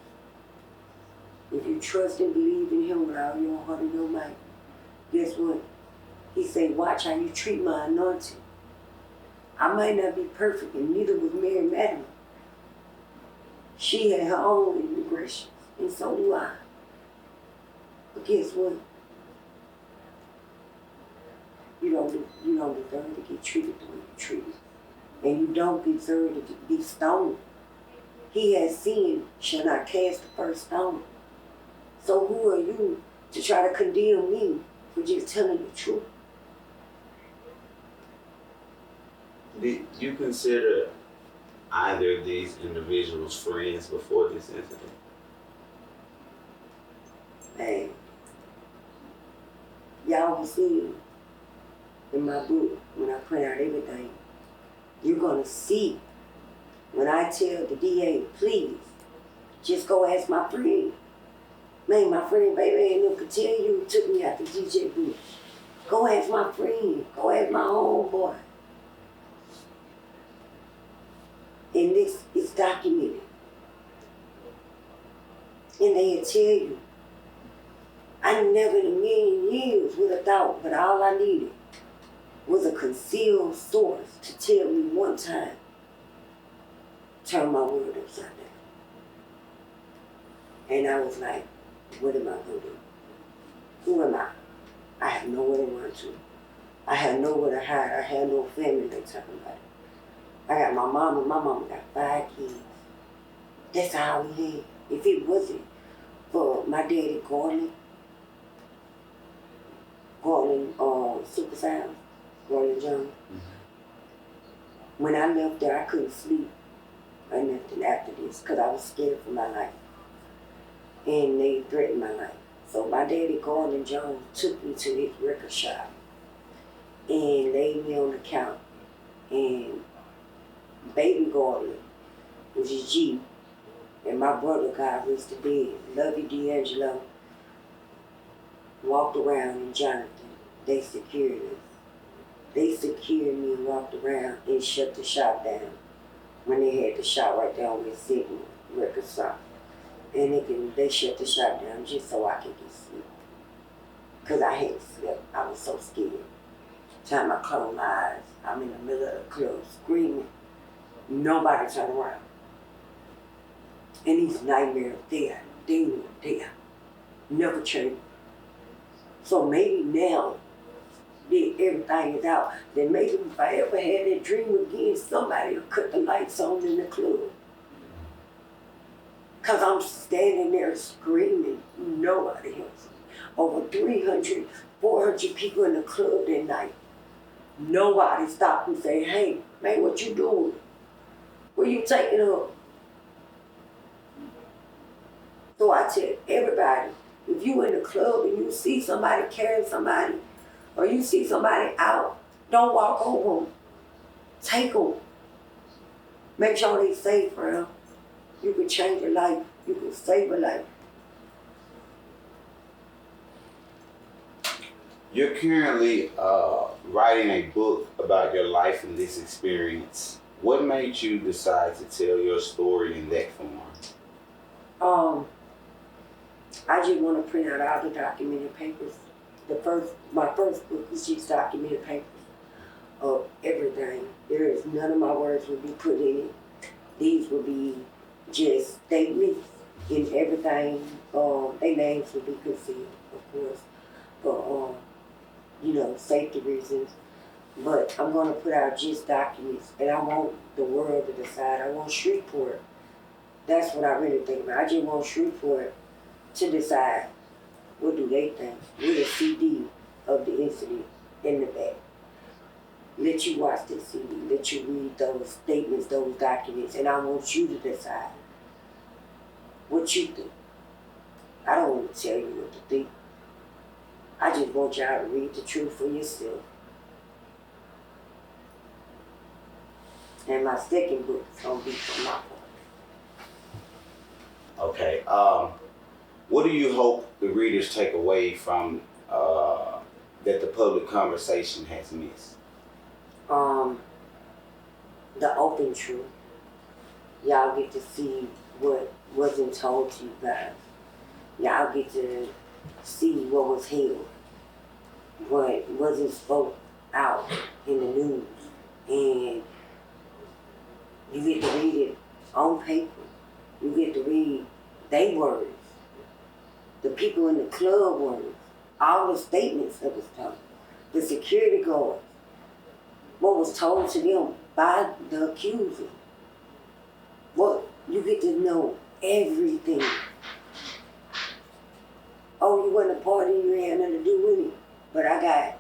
If you trust and believe in him with all your heart and your mind, guess what? He said, watch how you treat my anointing. I might not be perfect, and neither was Mary Magdalene. She had her own immigrations, and so do I. But guess what? You don't deserve to get treated the way you're treated. And you don't deserve to be stoned. He has sinned, shall not cast the first stone. So who are you to try to condemn me for just telling the truth? Did you consider either of these individuals friends before this incident? Man, y'all will see in my book, when I print out everything, you're gonna see when I tell the DA, please, just go ask my friend. Man, my friend baby ain't never could tell you who took me out the DJ booth. Go ask my friend. Go ask my homeboy. And this is documented. And they'll tell you, I never in a million years would have thought, but all I needed was a concealed source to tell me one time, turn my world upside down. And I was like, what am I going to do? Who am I? I have nowhere to run to. I have nowhere to hide. I have no family they talking about it. I got my mama. My mama got 5 kids. That's all we had. If it wasn't for my daddy Garland Super Sound, Garland Jones. When I left there, I couldn't sleep or nothing after this because I was scared for my life. And they threatened my life. So my daddy Garland Jones took me to his record shop and laid me on the couch. And baby Garland was his G. And my brother, God rest in dead, Lovey D'Angelo, walked around in Jonathan. They secured us. They secured me and walked around and shut the shop down when they had the shop right there on the Sydney record shop. And they shut the shop down just so I could get sleep. Because I hadn't slept. I was so scared. Time I closed my eyes, I'm in the middle of the club screaming. Nobody turned around. And these nightmares there, never change. So maybe now that everything is out, then maybe if I ever had that dream again, somebody will cut the lights on in the club. Because I'm standing there screaming, nobody else. Over 300, 400 people in the club that night. Nobody stopped and say, hey, man, what you doing? Where you taking her? So I tell everybody, if you in the club and you see somebody carrying somebody, or you see somebody out, don't walk over them. Take them. Make sure they safe, bro. You can change a life. You can save a life. You're currently writing a book about your life and this experience. What made you decide to tell your story in that form? I just want to print out all the documented papers. My first book is just documented papers of everything. There is none of my words will be put in it. These will be just statements in everything. Their names will be concealed, of course, for safety reasons. But I'm going to put out just documents, and I want the world to decide. I want Shreveport. That's what I really think about. I just want Shreveport to decide what do they think. With a CD of the incident in the back. Let you watch this CD. Let you read those statements, those documents, and I want you to decide what you think. I don't want to tell you what to think. I just want y'all to read the truth for yourself. And my second book is going to be for my part. Okay. What do you hope the readers take away from that the public conversation has missed? The open truth. Y'all get to see what wasn't told to you guys. Y'all get to see what was held, what wasn't spoke out in the news. And you get to read it on paper. You get to read their words, the people in the club words, all the statements that was told, the security guards, what was told to them by the accuser. What you get to know everything. Oh, you wasn't a party, you had nothing to do with it. But I got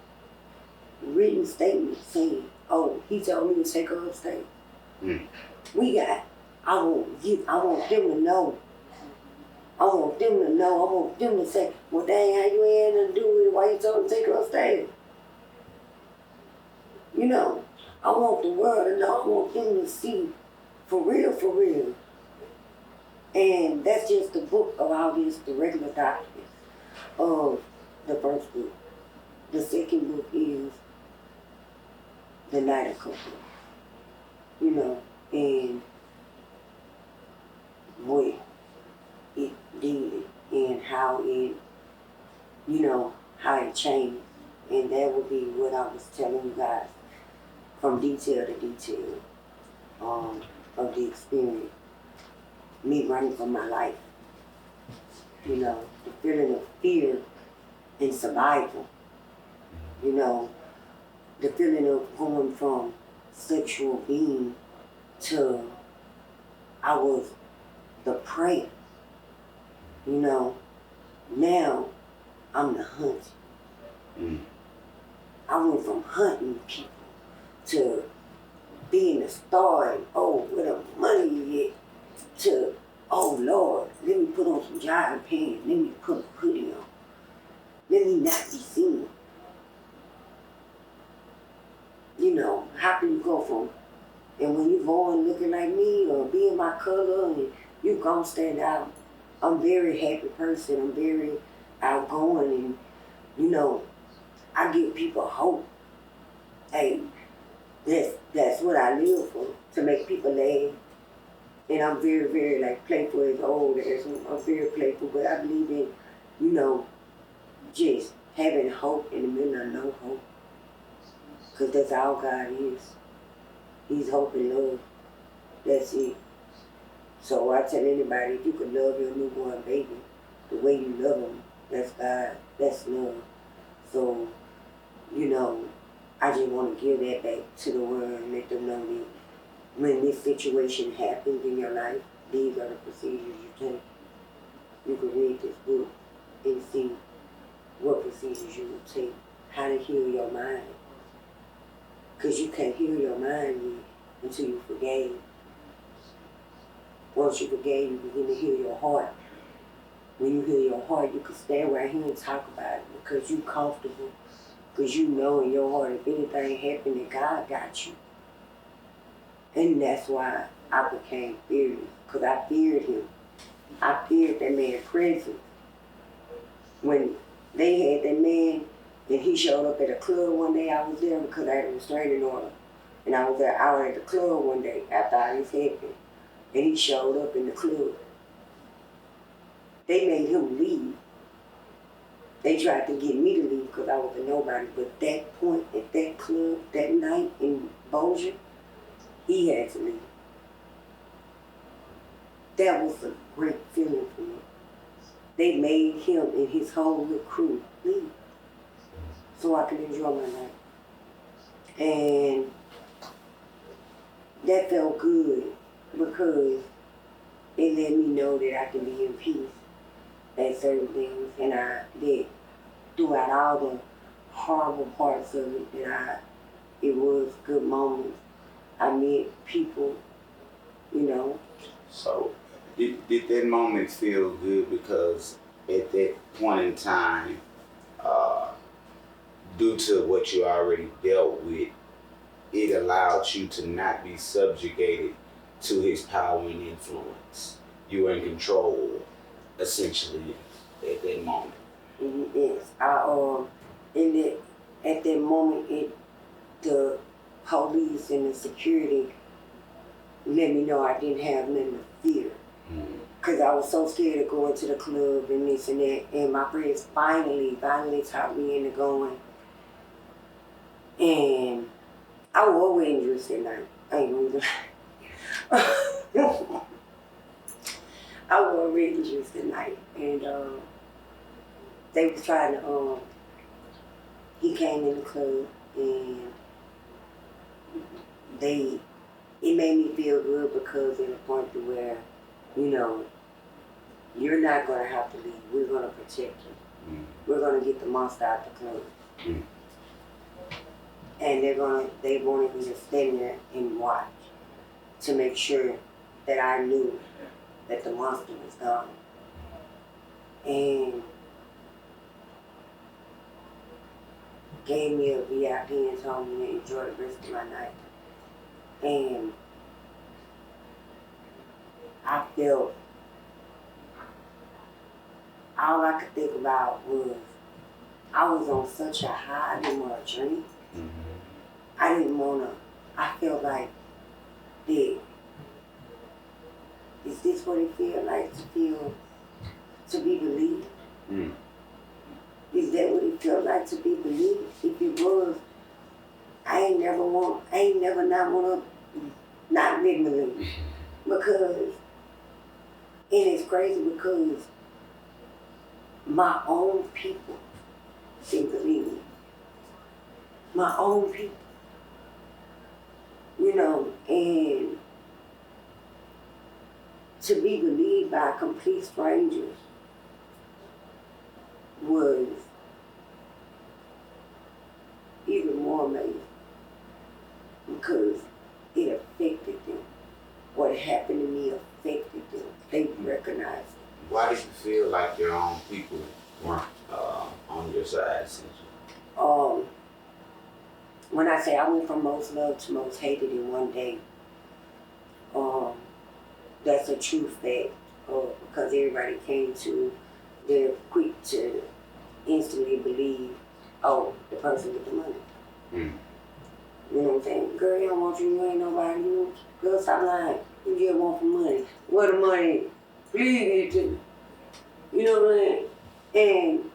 written statements saying, oh, he told me to take her upstate. I want them to know. I want them to say, well, dang, how you had nothing to do with it? Why you told him to take her upstate? I want the world to know. I want them to see for real. And that's just the book of all this, the regular documents of the first book. The second book is The Night of KoKo. And what it did and how it, how it changed. And that would be what I was telling you guys from detail to detail of the experience. Me running for my life. The feeling of fear and survival. The feeling of going from sexual being to I was the prey. Now I'm the hunter. I went from hunting people to being a star and where the money you get to, oh Lord, let me put on some jogging pants, let me put a hoodie on. Let me not be seen. How can you go from, and when you born looking like me or being my color and you gonna stand out. I'm a very happy person, I'm very outgoing and, I give people hope. Hey, that's what I live for, to make people laugh. And I'm very, very playful as old as I'm very playful, but I believe in, just having hope in the middle of no hope. Because that's all God is. He's hope and love. That's it. So I tell anybody, if you could love your newborn baby the way you love them, that's God, that's love. So, I just want to give that back to the world and let them know that when this situation happens in your life, these are the procedures you take. You can read this book and see what procedures you will take, how to heal your mind. Because you can't heal your mind yet until you forgave. Once you forgave, you begin to heal your heart. when you hear your heart, you can stand right here and talk about it because you comfortable. Because you know in your heart, if anything happened, that God got you. And that's why I became fearless. Because I feared him. I feared that man's presence. When they had that man, and he showed up at a club one day, I was there because I had a restraining order. And I was out at the club one day after all this happened. And he showed up in the club. They made him leave. They tried to get me to leave because I was a nobody. But that point at that club, that night in Bossier, he had to leave. That was a great feeling for me. They made him and his whole little crew leave so I could enjoy my life. And that felt good because it let me know that I can be in peace at certain things, and I did. Throughout all the horrible parts of it, it was good moments. I met people, you know. So, did that moment feel good because at that point in time, due to what you already dealt with, it allowed you to not be subjugated to his power and influence? You were in control, essentially, at that moment. Yes, at that moment, the police and the security let me know I didn't have nothing to fear. Because I was so scared of going to the club and this and that. And my friends finally talked me into going. And I wore a wedding dress that night. I ain't gonna lie. I wore a wedding dress that night. And they was trying to, he came in the club and it made me feel good because in the point to where, you know, you're not going to have to leave. We're going to protect you. We're going to get the monster out the club. And they wanted me to stand there and watch to make sure that I knew that the monster was gone. And gave me a VIP and told me to enjoy the rest of my night. And I felt, all I could think about was, I was on such a high, I didn't want to drink. I felt like, is this what it feels like to be believed? Is that what it felt like to be believed? If it was, I ain't never not want to not be believed. Because, and it's crazy because my own people didn't believe me. My own people. You know, and to be believed by complete strangers was even more amazing because it affected them. What happened to me affected them. They recognized it. Why did you feel like your own people weren't on your side, essentially? When I say I went from most loved to most hated in one day, that's a true fact. Because everybody came to, they're quick to instantly believe, the person with the money. You know what I'm saying? Girl, you don't want you ain't nobody. Girl, stop lying. You just want some money. Where the money? Please give it to me. You know what I'm saying? And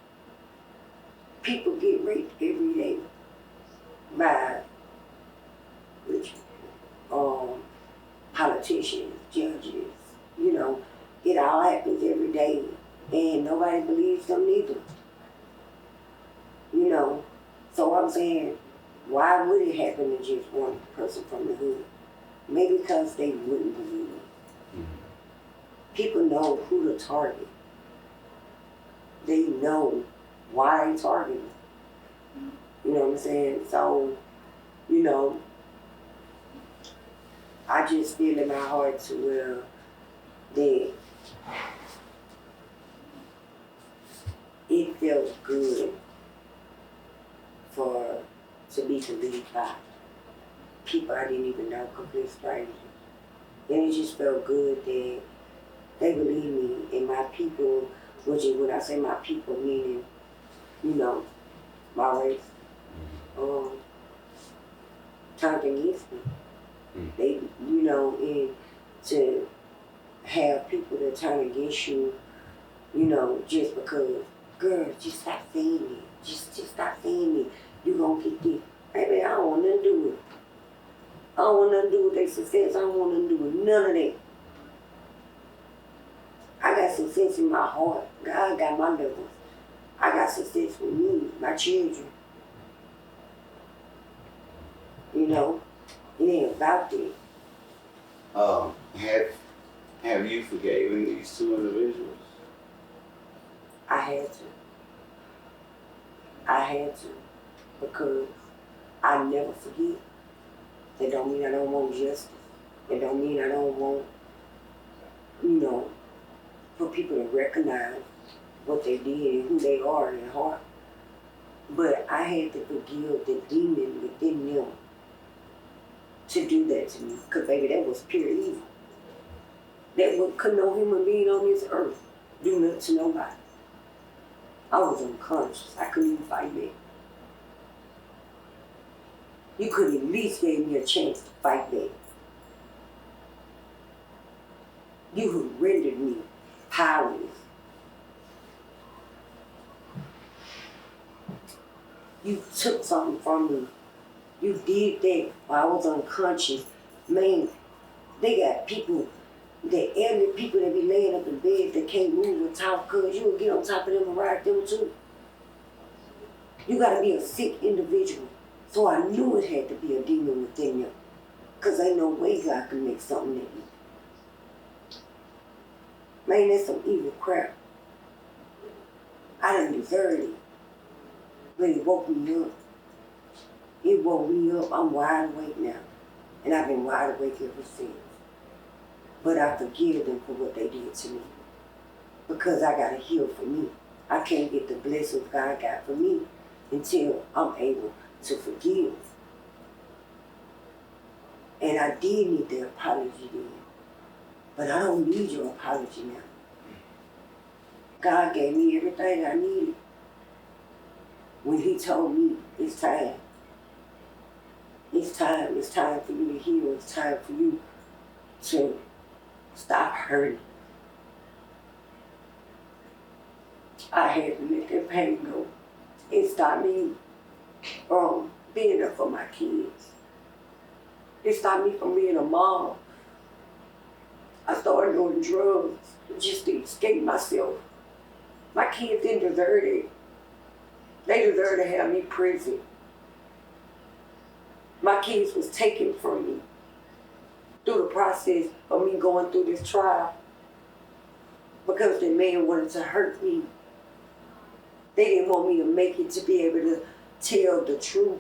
people get raped every day by rich politicians, judges. You know, it all happens every day, and nobody believes them neither. You know, so I'm saying, why would it happen to just one person from the hood? Maybe because they wouldn't believe it. People know who to target. They know why they target them. You know what I'm saying? So, you know, I just feel in my heart to where that felt good to be believed by people I didn't even know, complete strangers. And it just felt good that they believe me, and my people, which is when I say my people, meaning, my race, turned against me. They, and to have people that turn against you, just because, girl, just stop saying it. Just stop saying it. You gonna get this. Baby, I don't want nothing to do with it. I don't want nothing to do with their success. I don't want nothing to do with none of that. I got success in my heart. God got my levels. I got success with me, my children. It ain't about that. Have you forgiven these two individuals? I had to. Because I never forget. That don't mean I don't want justice. It don't mean I don't want, for people to recognize what they did and who they are in their heart. But I had to forgive the demon within them to do that to me. Because, baby, that was pure evil. That could no human being on this earth do nothing to nobody. I was unconscious. I couldn't even fight back. You could at least give me a chance to fight back. You have rendered me powerless. You took something from me. You did that while I was unconscious. Man, they got people, the elderly people that be laying up in bed that can't move or talk, cause you will get on top of them and ride them too. You gotta be a sick individual. So I knew it had to be a demon within them. Because ain't no way God can make something that evil. Man, that's some evil crap. I done deserved it. But it woke me up. It woke me up. I'm wide awake now. And I've been wide awake ever since. But I forgive them for what they did to me. Because I gotta heal for me. I can't get the blessings God got for me until I'm able to forgive. And I did need the apology then. But I don't need your apology now. God gave me everything I needed when He told me it's time. It's time. It's time for you to heal. It's time for you to stop hurting. I had to let that pain go. It stopped me from being there for my kids. It stopped me from being a mom. I started doing drugs just to escape myself. My kids didn't deserve it. They deserve to have me prison. My kids was taken from me through the process of me going through this trial because the man wanted to hurt me. They didn't want me to make it to be able to tell the truth.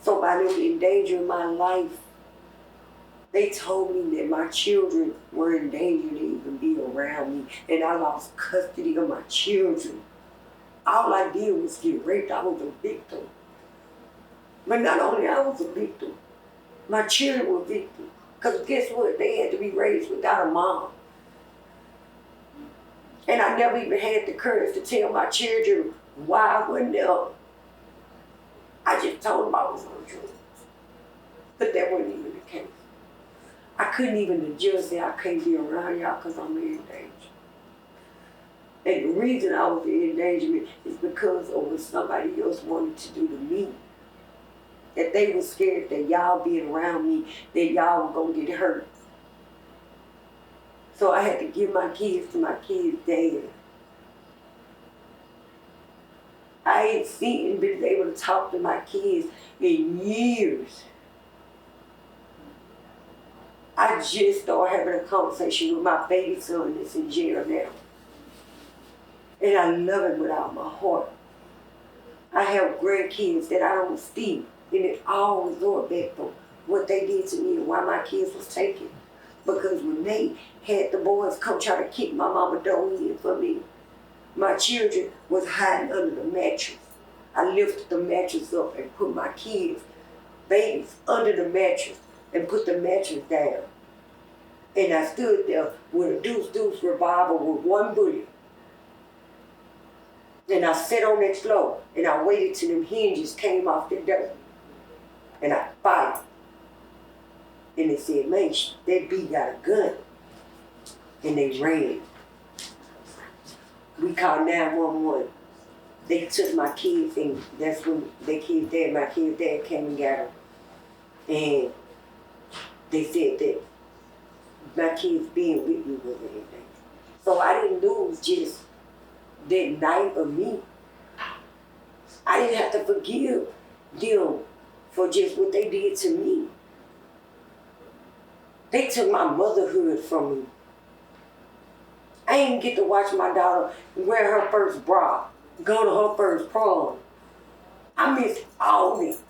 So by them endangering my life, they told me that my children were in danger to even be around me, and I lost custody of my children. All I did was get raped. I was a victim. But not only I was a victim, my children were victims. Because guess what? They had to be raised without a mom. And I never even had the courage to tell my children why I wasn't there. I just told them I was on drugs. But that wasn't even the case. I couldn't even just say I can't be around y'all because I'm in danger. And the reason I was in endangerment is because of what somebody else wanted to do to me. That they were scared that y'all being around me, that y'all were going to get hurt. So I had to give my kids to my kids' dad. I ain't seen and been able to talk to my kids in years. I just started having a conversation with my baby son that's in jail now. And I love him with all my heart. I have grandkids that I don't see, and it all resort back from what they did to me and why my kids was taken. Because when they had the boys come try to kick my mama door in for me, My children was hiding under the mattress. I lifted the mattress up and put my kids, babies, under the mattress and put the mattress down. And I stood there with a deuce revolver with one bullet. And I sat on that floor and I waited till them hinges came off the door. And I fired. And they said, man, that B got a gun. And they ran. We called 911. They took my kids and that's when my kid's dad came and got them. And they said that my kids being with me was anything. So I didn't lose just that night of me. I didn't have to forgive them for just what they did to me. They took my motherhood from me. I didn't get to watch my daughter wear her first bra, go to her first prom. I missed all this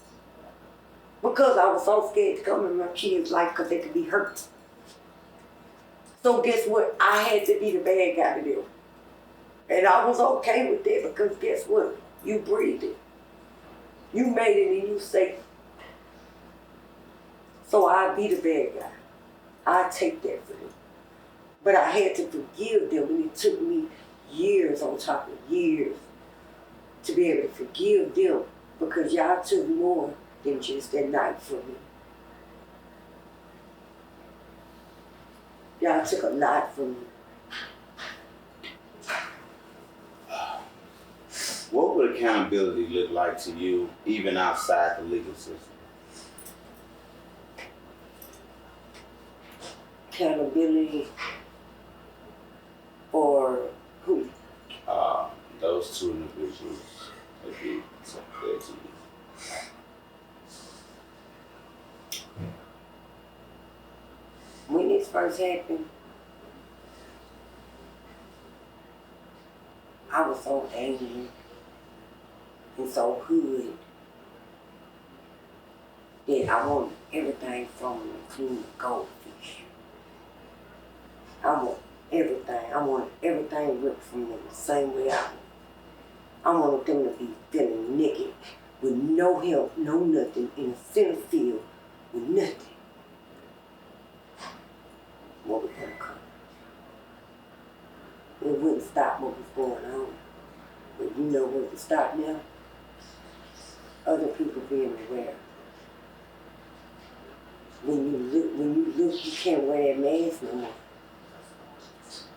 because I was so scared to come in my kids' life because they could be hurt. So guess what? I had to be the bad guy to them. And I was okay with that because guess what? You breathed it. You made it and you safe. So I'll be the bad guy. I take that for them. But I had to forgive them, and it took me years on top of years to be able to forgive them because y'all took more than just that night from me. Y'all took a lot from me. What would accountability look like to you, even outside the legal system? Accountability for who? Those two individuals that did something to you. When this first happened, I was so angry and so hood that I wanted everything from them, including goldfish. I want everything. I wanted everything ripped from them the same way I wanted them to be feeling naked with no help, no nothing, in a center field with nothing. What was gonna come? It wouldn't stop what was going on. But you know what would stop now? Other people being aware. When you look, you can't wear that mask no more.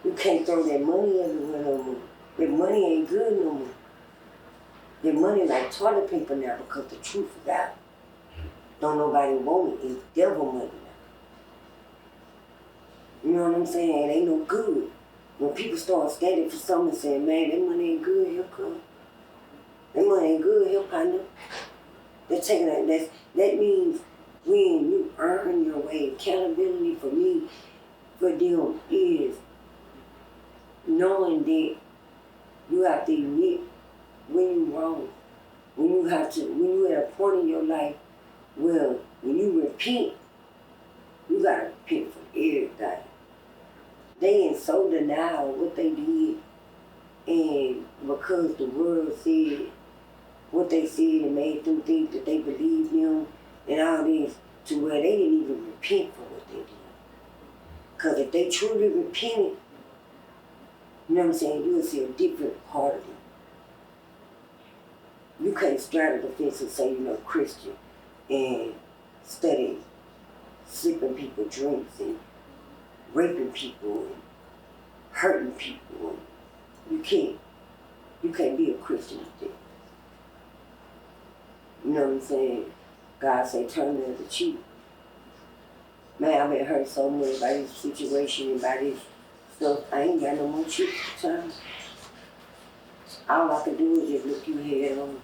You can't throw that money everywhere no more. That money ain't good no more. That money like toilet paper now because the truth is out. Don't nobody want it. It's devil money now. You know what I'm saying? It ain't no good. When people start standing for something and saying, man, that money ain't good, here come. That money ain't good, here partner. They're taking that. That means when you earn your way, accountability for me, for them is knowing that you have to admit when you're wrong. When you at a point in your life where when you repent, you gotta repent for everything. They in so denial of what they did, and because the world said what they said and made them think that they believed them and all this, to where they didn't even repent for what they did. Because if they truly repented, you know what I'm saying, you would see a different part of them. You can't straddle the fence and say you're no Christian and study slipping people drinks and raping people and hurting people. You can't be a Christian with that. You know what I'm saying? God say turn the other cheek. Man, I've been hurt so much by this situation and by this stuff. I ain't got no more cheek to turn. All I can do is just look you head on.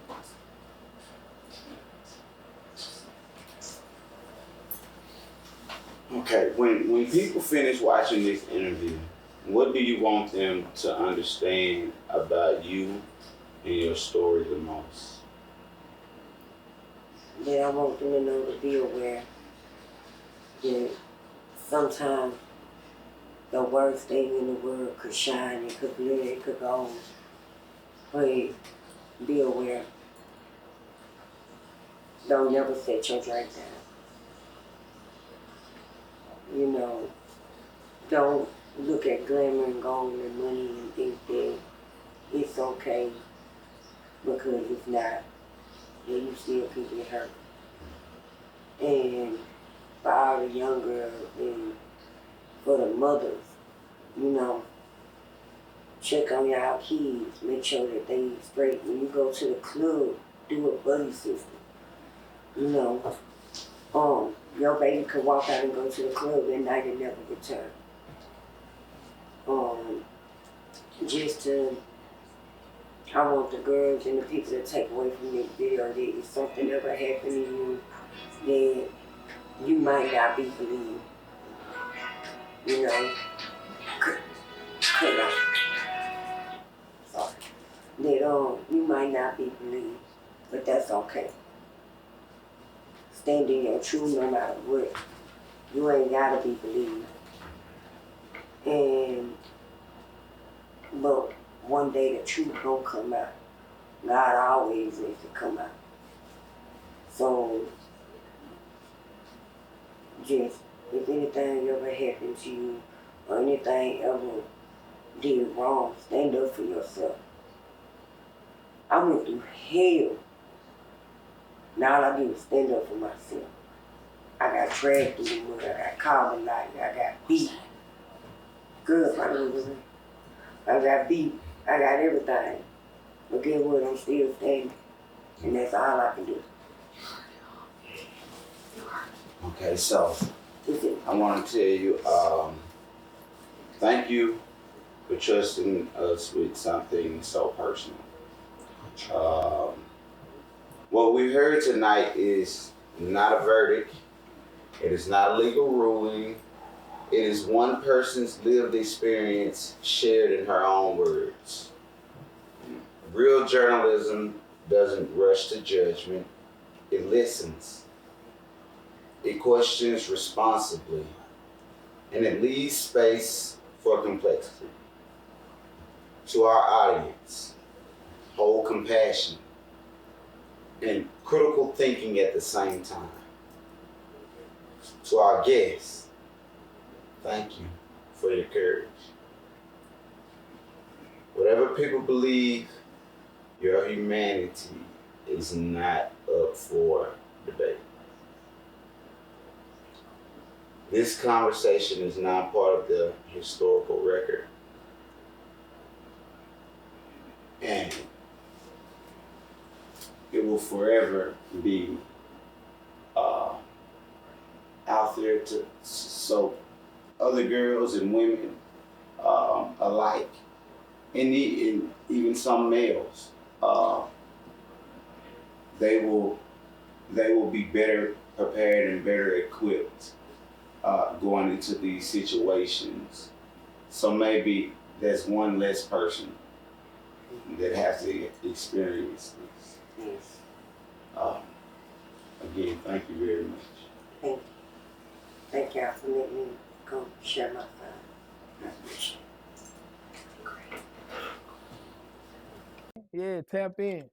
Okay, when people finish watching this interview, what do you want them to understand about you and your story the most? That I want them to know to be aware that sometimes the worst thing in the world could shine, it could glitter, it could go But be aware. Don't never set your drink down. You know, don't look at glamour and gold and money and think that it's okay because it's not. And you still can get hurt. And for all the young girls and for the mothers, you know, check on y'all kids, make sure that they straight. When you go to the club, do a buddy system. You know, your baby could walk out and go to the club that night and never return. Just to, I want the girls and the people that take away from this video that if something ever happened to you, then you might not be believed. You know, sorry. That you might not be believed, but that's okay. Stand in your truth no matter what. You ain't gotta be believed. But one day the truth gonna come out. God always lets it come out. So just if anything ever happened to you or anything ever did wrong, stand up for yourself. I went through hell. Now all I do is stand up for myself. I got dragged through the mud, I got called a liar, I got beat. Girls, I got beat, I got everything. But guess what, I'm still standing. And that's all I can do. Okay, so I want to tell you, thank you for trusting us with something so personal. What we heard tonight is not a verdict. It is not a legal ruling. It is one person's lived experience shared in her own words. Real journalism doesn't rush to judgment. It listens. It questions responsibly. And it leaves space for complexity. To our audience, hold compassion and critical thinking at the same time. To our guests, thank you for your courage. Whatever people believe, your humanity is not up for debate. This conversation is not part of the historical record. And it will forever be out there so other girls and women alike, and even some males, they will be better prepared and better equipped going into these situations. So maybe there's one less person that has to experience this. Yes. Again, thank you very much. Thank you. Thank y'all for letting me go share my fun. Yeah, tap in.